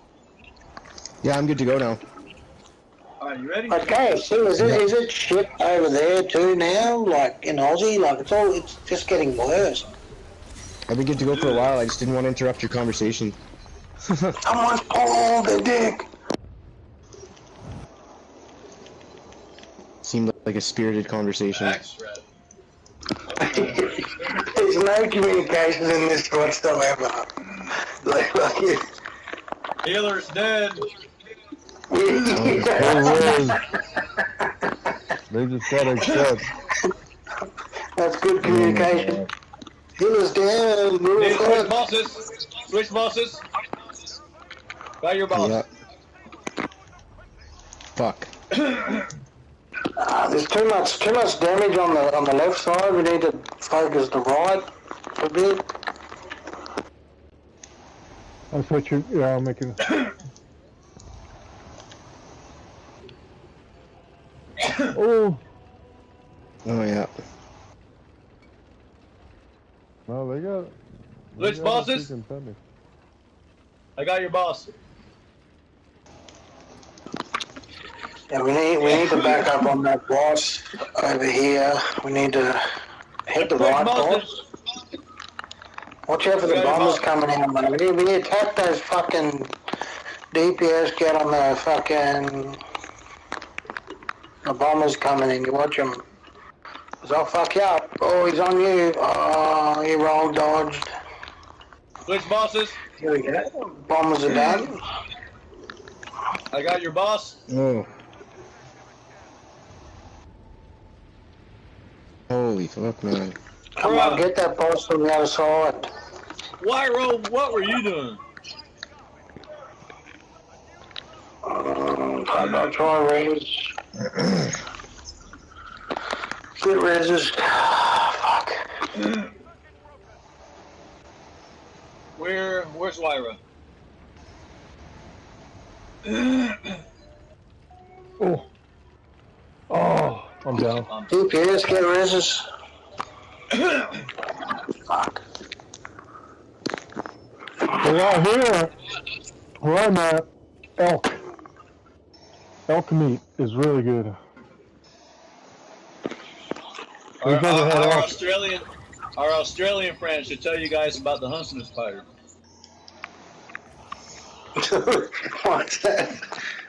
Yeah, I'm good to go now. Alright, you ready? Okay, so is it shit over there too now? Like, in Aussie? Like, it's just getting worse. I've been good to go for a while. I just didn't want to interrupt your conversation. Someone's pulled the dick! Seemed like a spirited conversation. Backstrap. There's no communication in this whatsoever. Like, Healer's dead. They just gotta accept. That's good communication. Healer's dead. Hey, switch bosses. Switch bosses. Got your boss. Yeah. Fuck. There's too much damage on the left side. We need to focus the right a bit. I'll switch you. Yeah, I'll make it. Oh. Oh yeah. No, they got. Switch bosses. I got your boss. Yeah, we need to back up on that boss over here. We need to hit the right boss. Watch out for the bombers coming in, man. We need to attack those fucking DPS. Get on the fucking the bombers coming in. You watch them. Cause I'll fuck you up. Oh, he's on you. Oh, he roll dodged. Switch bosses. Here we go. Bombers are done. I got your boss. Oh. Holy fuck, man. Come on, get that boss from the other side. Wyro, what were you doing? I'll try res. Get reses. Fuck. Where's Wyra? Oh, I'm down. DPS, get reses. Fuck. Well, out here, where I'm at, elk meat is really good. We've never had elk. Our Australian friends should tell you guys about the huntsman spider. What's that?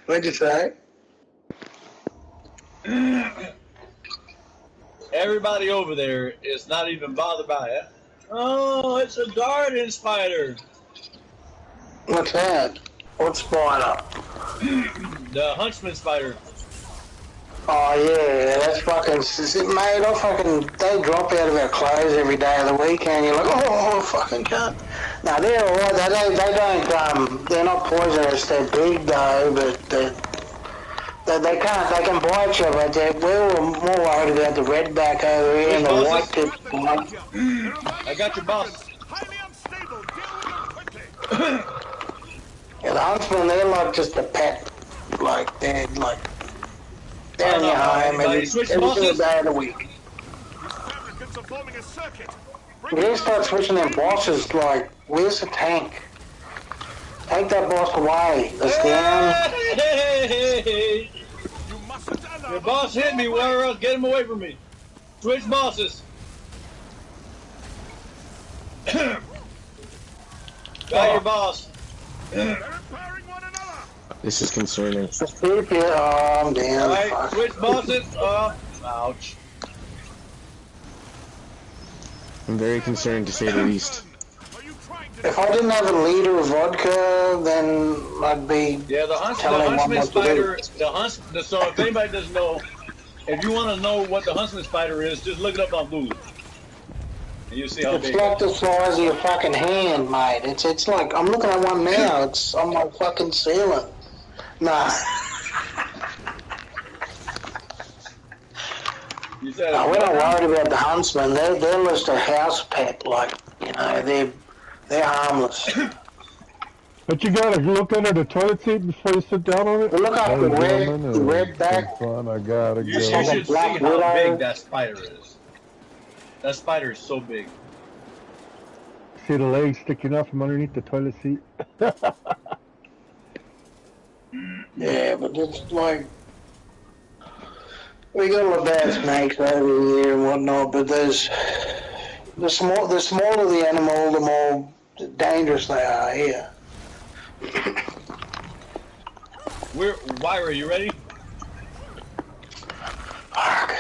What'd you say? Everybody over there is not even bothered by it. Oh, it's a garden spider. What's that? What spider? The huntsman spider. Oh yeah, that's fucking, mate, they drop out of our clothes every day of the week and you're like, oh, fucking cunt. No, they're alright, they're not poisonous, they're big though, but they can bite you, but we were more worried about the redback over here and the white tip. I got your boss. Yeah, the huntsmen, they're like just a pet, like, they're like, down your home every single day of the week. We gotta start switching them bosses, like, where's the tank? Take that boss away. That's down. Hey! Your boss hit me, Warren. Get him away from me. Switch bosses. Got your boss. This is concerning. Oh, I'm down. Alright, switch bosses. Ouch. I'm very concerned, to say the least. If I didn't have a liter of vodka, then I'd be the huntsman spider. So if anybody doesn't know, if you want to know what the huntsman spider is, just look it up on Google. And you'll see how big it's like the size of your fucking hand, mate. It's like, I'm looking at one now. It's on my fucking ceiling. Nah. No, we're not worried about the huntsman. They're just a house pet. Like, you know, they're harmless. But you gotta look under the toilet seat before you sit down on it. Look up the red back. Fun. I gotta go. You should see how big that spider is. That spider is so big. See the legs sticking up from underneath the toilet seat. Yeah, but it's like, we got a lot of bad snakes over here and whatnot, but the smaller the animal, the more dangerous they are here. Wyra, you ready? Fuck.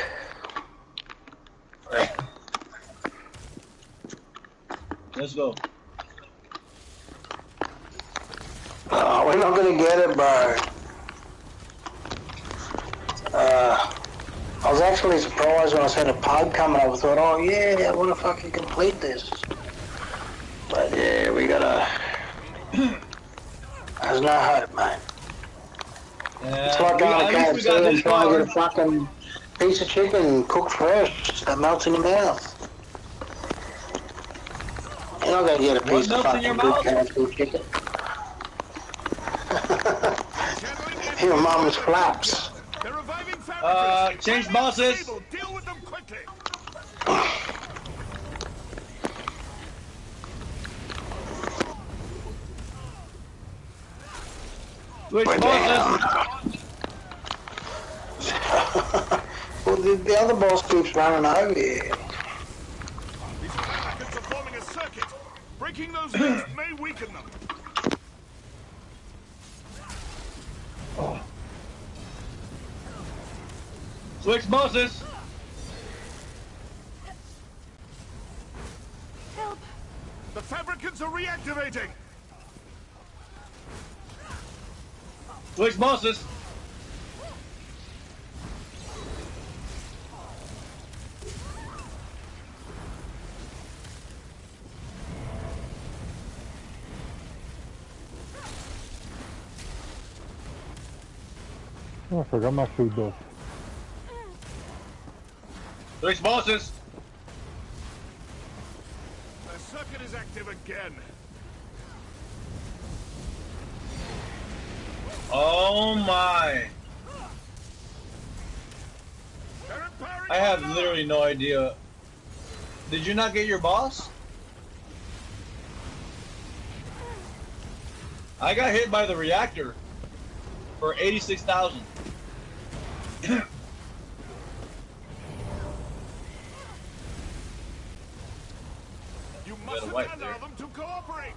Right. Let's go. Oh, we're not gonna get it, bro. I was actually surprised when I said a pug coming up. I thought, oh yeah, I want to fucking complete this. But yeah, we gotta. There's no hope, mate. It's like going to KFC and trying to get a fucking piece of chicken cooked fresh that melts in your mouth. You're not gonna get a piece of fucking good KFC chicken. Your mama's flaps. Change bosses. Deal with them quickly. Switch bosses. Well, the other boss keeps running over here. These Americans are forming a circuit. Breaking those links may weaken them. Switch bosses. Help! The fabricants are reactivating. Switch bosses. Oh, I forgot my food though. Switch bosses. The circuit is active again. Oh my. I have literally no idea. Did you not get your boss? I got hit by the reactor for 86,000. You mustn't allow them to cooperate.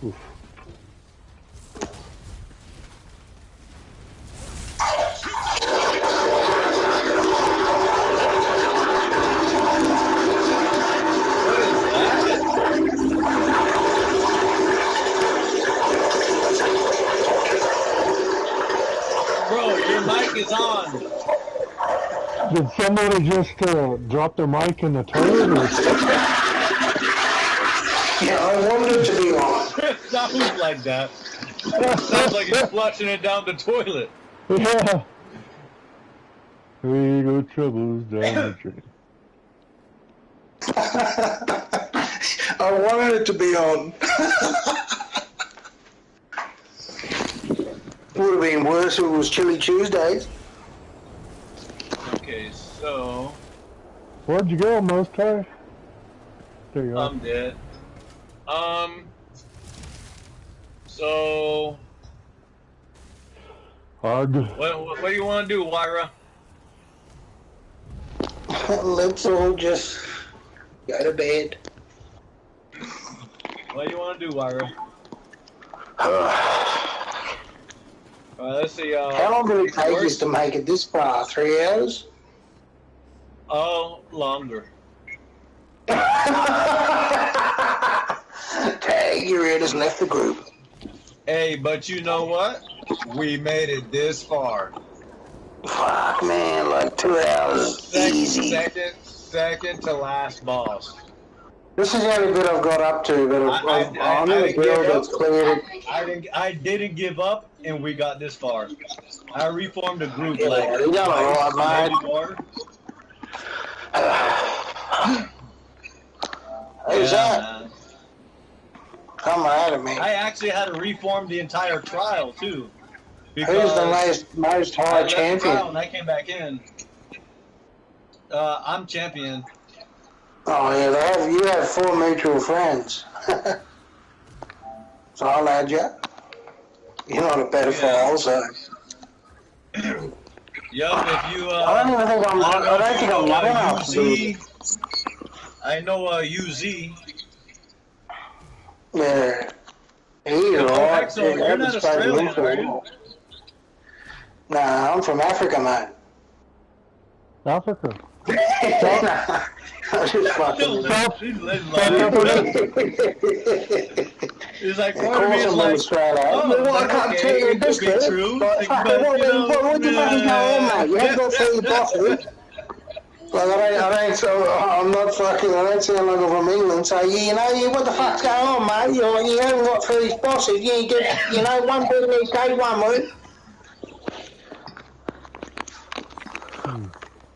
Oof. Bro, your mic is on. Did somebody just drop their mic in the toilet? Or? Yeah, I wanted it to be on. Sounds like that. Sounds like he's flushing it down the toilet. Yeah. We go troubles down the drain. I wanted it to be on. Would have been worse if it was Chili Tuesdays. Okay, so Where'd you go, Mostar? There you are. I'm dead. So Hard. what do you want to do, Wyra? Let's all just go to bed. What do you want to do, Wyra? Let's see. How long did it take us to make it this far? 3 hours? Oh, longer. Tag, your ear has left the group. Hey, but you know what? We made it this far. Fuck, man, like 2 hours. Easy. Second to last boss. This is the only bit I've got up to, but I'm in a build that's cleared. I didn't give up, and we got this far. I reformed a group Yeah, like you done all right, maybe more. Who's that? Man. Come out of me. I actually had to reform the entire trial too. Who's the most high champion? And I came back in. I'm champion. Oh yeah, you have 4 mutual friends. So I'll add you. You're not a pedophile, so. Yup, if you I don't even think I'm young enough to do it. I know UZ. Yeah. He's alright. So you're not Australian, are you? Nah, I'm from Africa, mate. Africa. I'm just fucking. He's like, Of course I'm from Australia. Well, I can't tell you this, but what do you fucking go on, mate? You haven't got 3 bosses. Like, I'm not fucking, I don't sound like I'm from England, so, what the fuck's going on, mate? You haven't got 3 bosses, you ain't get, one bit of me, take one, mate.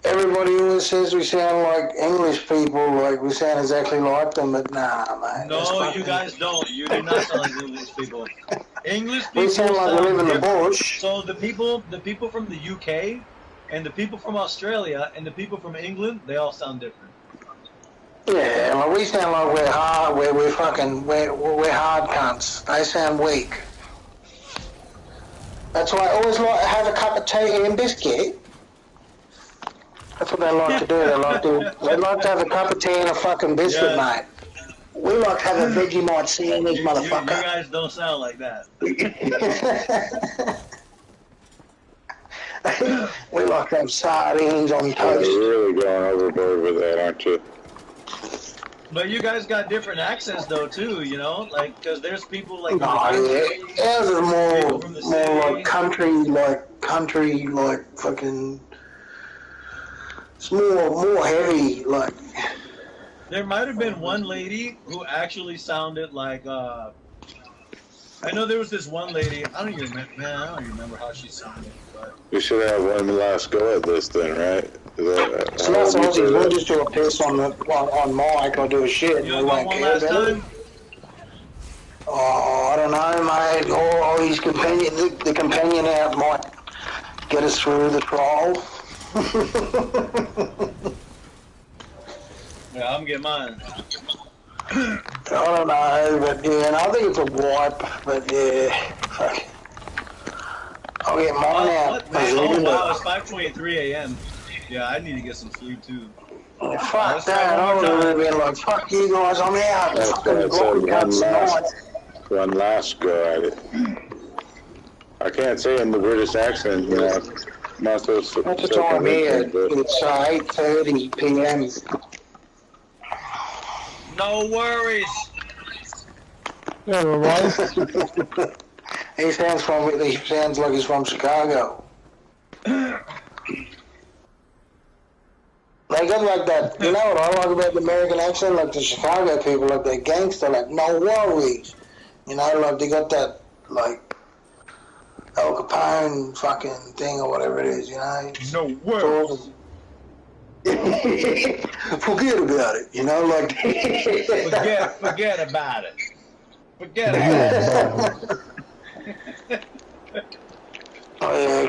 Everybody always says we sound like English people, like we sound exactly like them, but nah, mate. No, you guys don't. You do not sound like English people. English people we sound like we live in the different. bush. So the people from the UK, and the people from Australia, and the people from England, they all sound different. Yeah, like we sound like we're hard, we're hard cunts. They sound weak. That's why I always like to have a cup of tea and biscuit. That's what they like to do. They like to have a cup of tea and a fucking biscuit, mate. We like to have a Vegemite sandwich, motherfucker. You guys don't sound like that. We like to have sardines on toast. You're really going overboard with that, aren't you? But you guys got different accents though too, like because there's people like. No, yeah, ours are more like country, like fucking. It's more heavy, like. There might have been one lady who actually sounded like. I know there was this one lady. I don't even remember how she sounded. But We should have one last go at this then, right? So that's Aussies. We'll just do a piss on mic or do a shit. You and we got won't one care last about it. time? Oh, I don't know, mate. Or his companion, the companion out might get us through the trial. Yeah, I'm getting mine. I don't know, but yeah, and I think it's a wipe, but yeah, fuck. I'll get mine out. What, man? Oh, wow, it's 5:23 a.m. Yeah, I need to get some sleep, too. Fuck that, I would have been like, fuck you guys, I'm out. That's Fucking why I said block tonight. one last go at it. I can't say in the British accent, you know. Not so. What's the time here? It's 8:30 p.m. No worries. Yeah, right. He sounds like he's from Chicago. They got like that, you know what I like about the American accent? Like the Chicago people, like they're gangster, like no worries. You know, like they got that, like, Al Capone fucking thing or whatever it is, you know? No worries. Forget about it, you know, like... forget about it. Forget about it. Oh, yeah,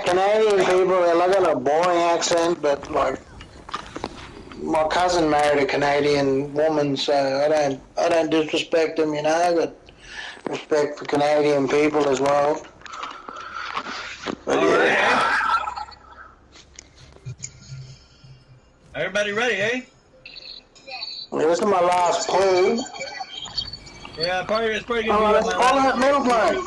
Canadian people, they got a boring accent, but like, my cousin married a Canadian woman, so I don't disrespect them, you know. I got respect for Canadian people as well. But all yeah. right, everybody ready, eh? Yeah, this is my last play. Yeah, it's probably gonna Oh, be let's follow that middle plane.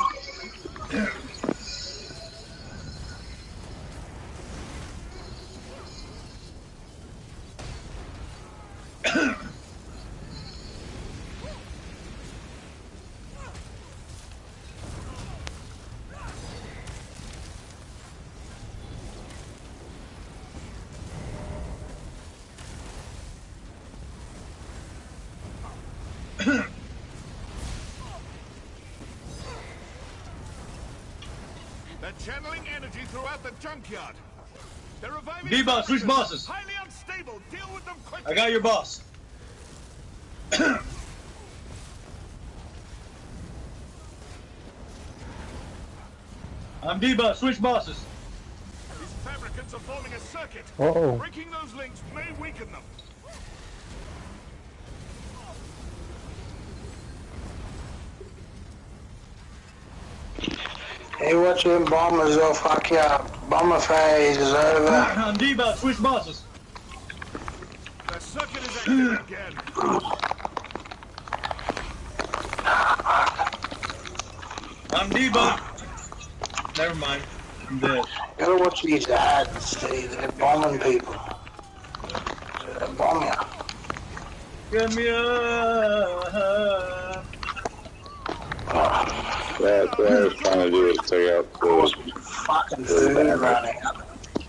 They're channeling energy throughout the junkyard. They're reviving. D-boss, switch bosses. Highly unstable. Deal with them quickly. I got your boss. I'm D-boss, switch bosses. These fabricants are forming a circuit. Uh-oh. Breaking those links may weaken them. Hey, watch them bombers, they'll fuck you up. Bomber phase is over. I'm D-boss, switch bosses. The circuit is active again. I'm D-boss. Never mind. I'm dead. Gotta watch these ads, Steve. They're bombing people. They're bombing you. Give me a hug. That's what I was trying to do, is take out those. Fucking food running.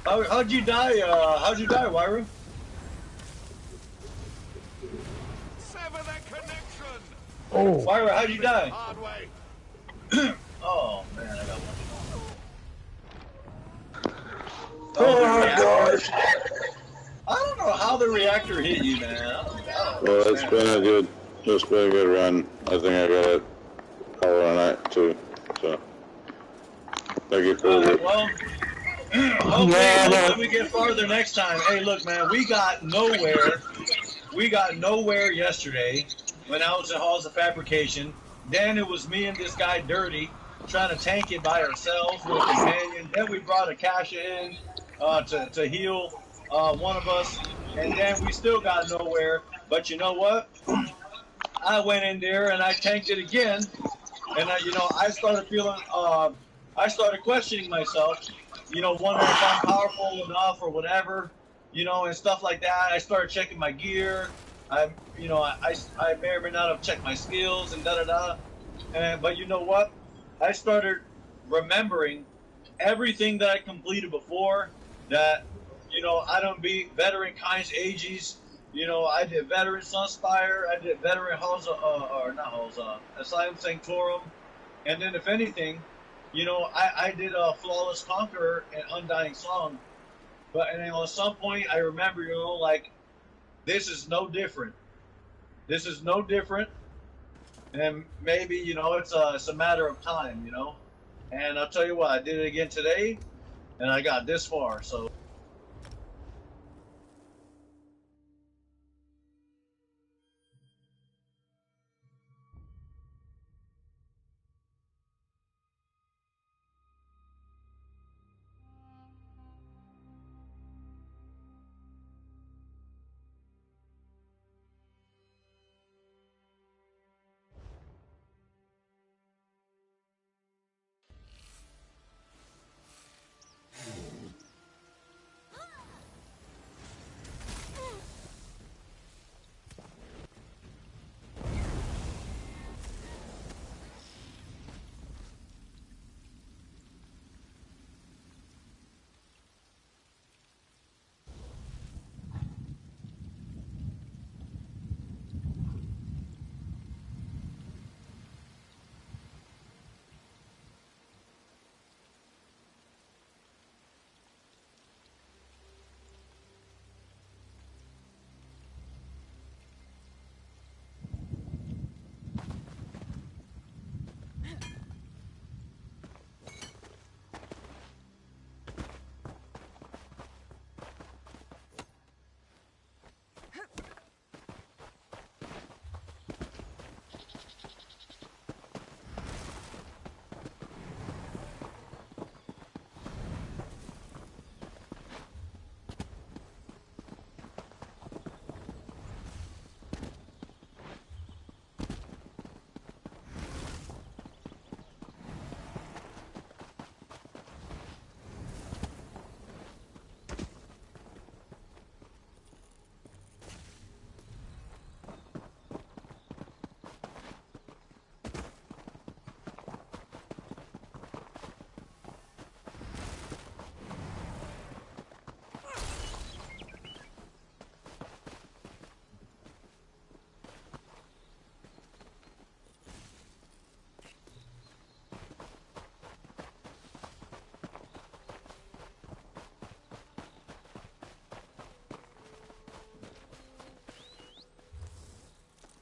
How'd you die, Wyra? Sever that connection. Oh. Wyra, how'd you die? Hard way. Oh, man, I got one. Oh my God. I don't know how the reactor hit you, man. I don't Well, it's been a good run. I think I got it power on that too. So thank you for it. Well, hopefully when we get farther next time. Hey, look, man, we got nowhere. We got nowhere yesterday when I was in Halls of Fabrication. Then it was me and this guy Dirty trying to tank it by ourselves with a companion. Then we brought Akasha in to heal one of us, and then we still got nowhere. But you know what? I went in there and I tanked it again, and I started feeling, I started questioning myself, wondering if I'm powerful enough or whatever, and stuff like that. I started checking my gear. I may or may not have checked my skills and but you know what? I started remembering everything that I completed before. That I don't beat veteran Kinds Ages. I did veteran Sunspire. I did veteran Asylum Sanctorum, and then if anything, I did a Flawless Conqueror and Undying Song. But at some point I remember, this is no different. This is no different. And maybe, you know, it's a matter of time, you know. And I'll tell you what, I did it again today, and I got this far. So.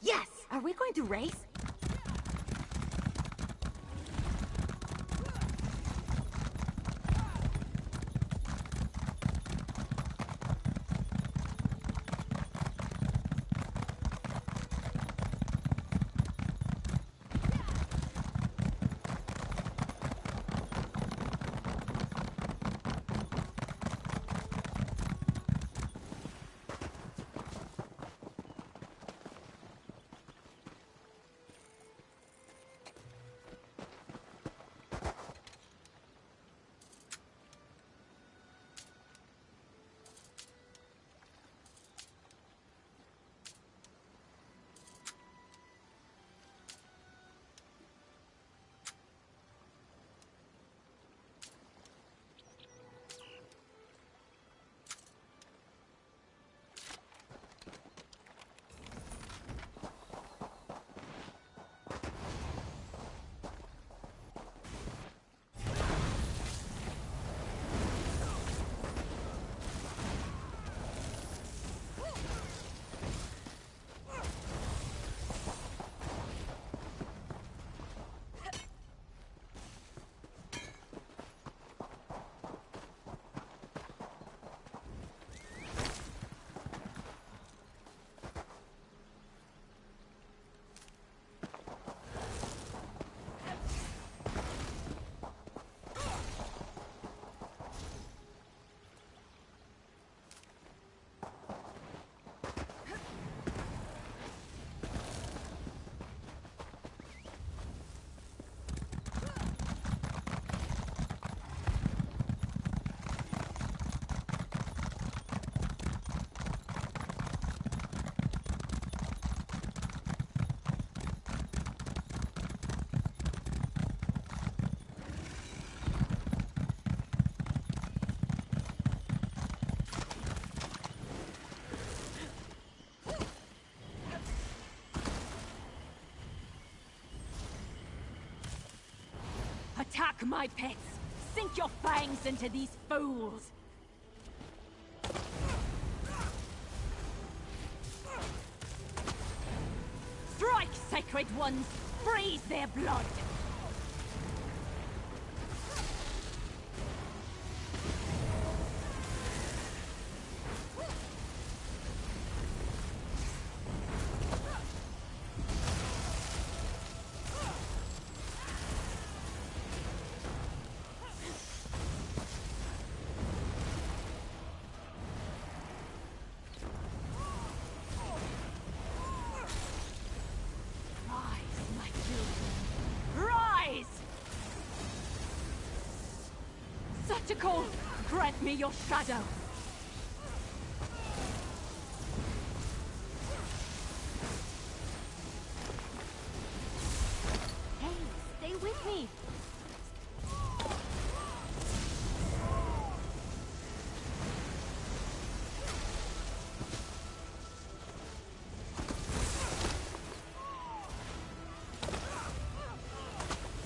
Yes! Are we going to race? Attack my pets! Sink your fangs into these fools! Strike, Sacred! sacred ones, freeze their blood! Tactical, grant me your shadow. Hey, stay with me.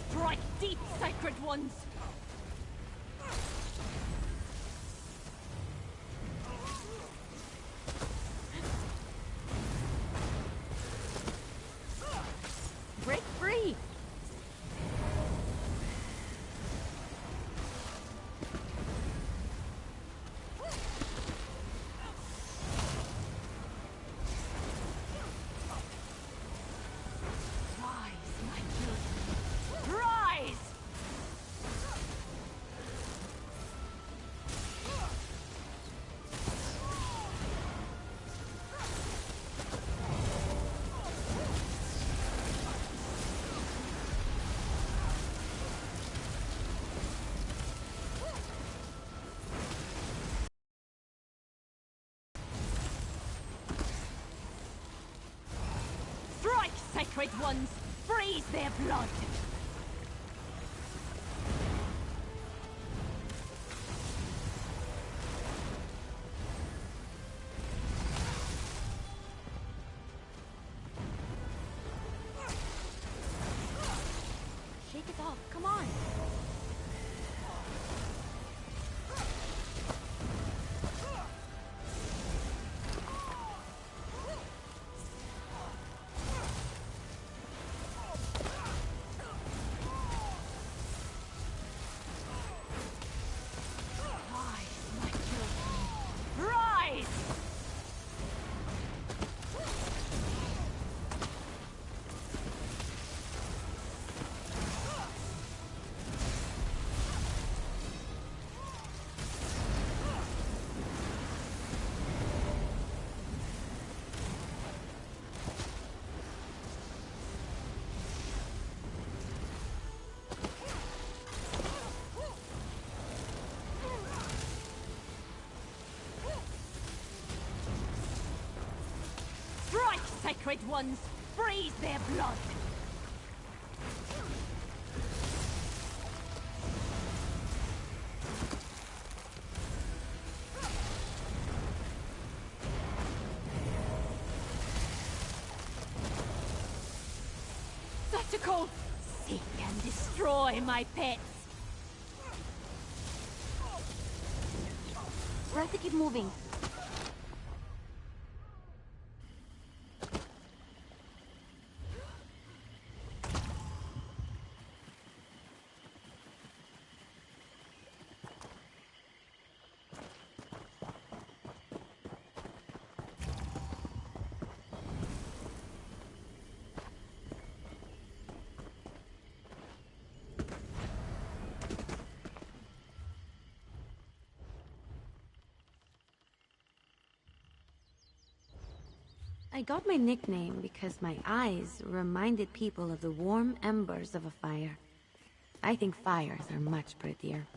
Strike deep, sacred ones. Break free! Rise, my children! Rise! Strike, sacred ones! Freeze their blood! Shake it off, come on! Rise, my children! Rise! Strike, sacred ones! Freeze their blood! Tactical! Seek and destroy my pets! We have to keep moving. I got my nickname because my eyes reminded people of the warm embers of a fire. I think fires are much prettier.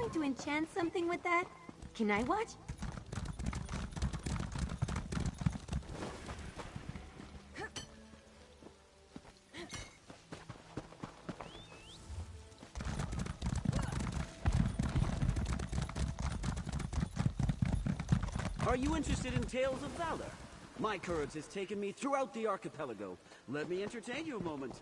trying to enchant something with that? Can I watch? Are you interested in tales of valor? My courage has taken me throughout the archipelago. Let me entertain you a moment.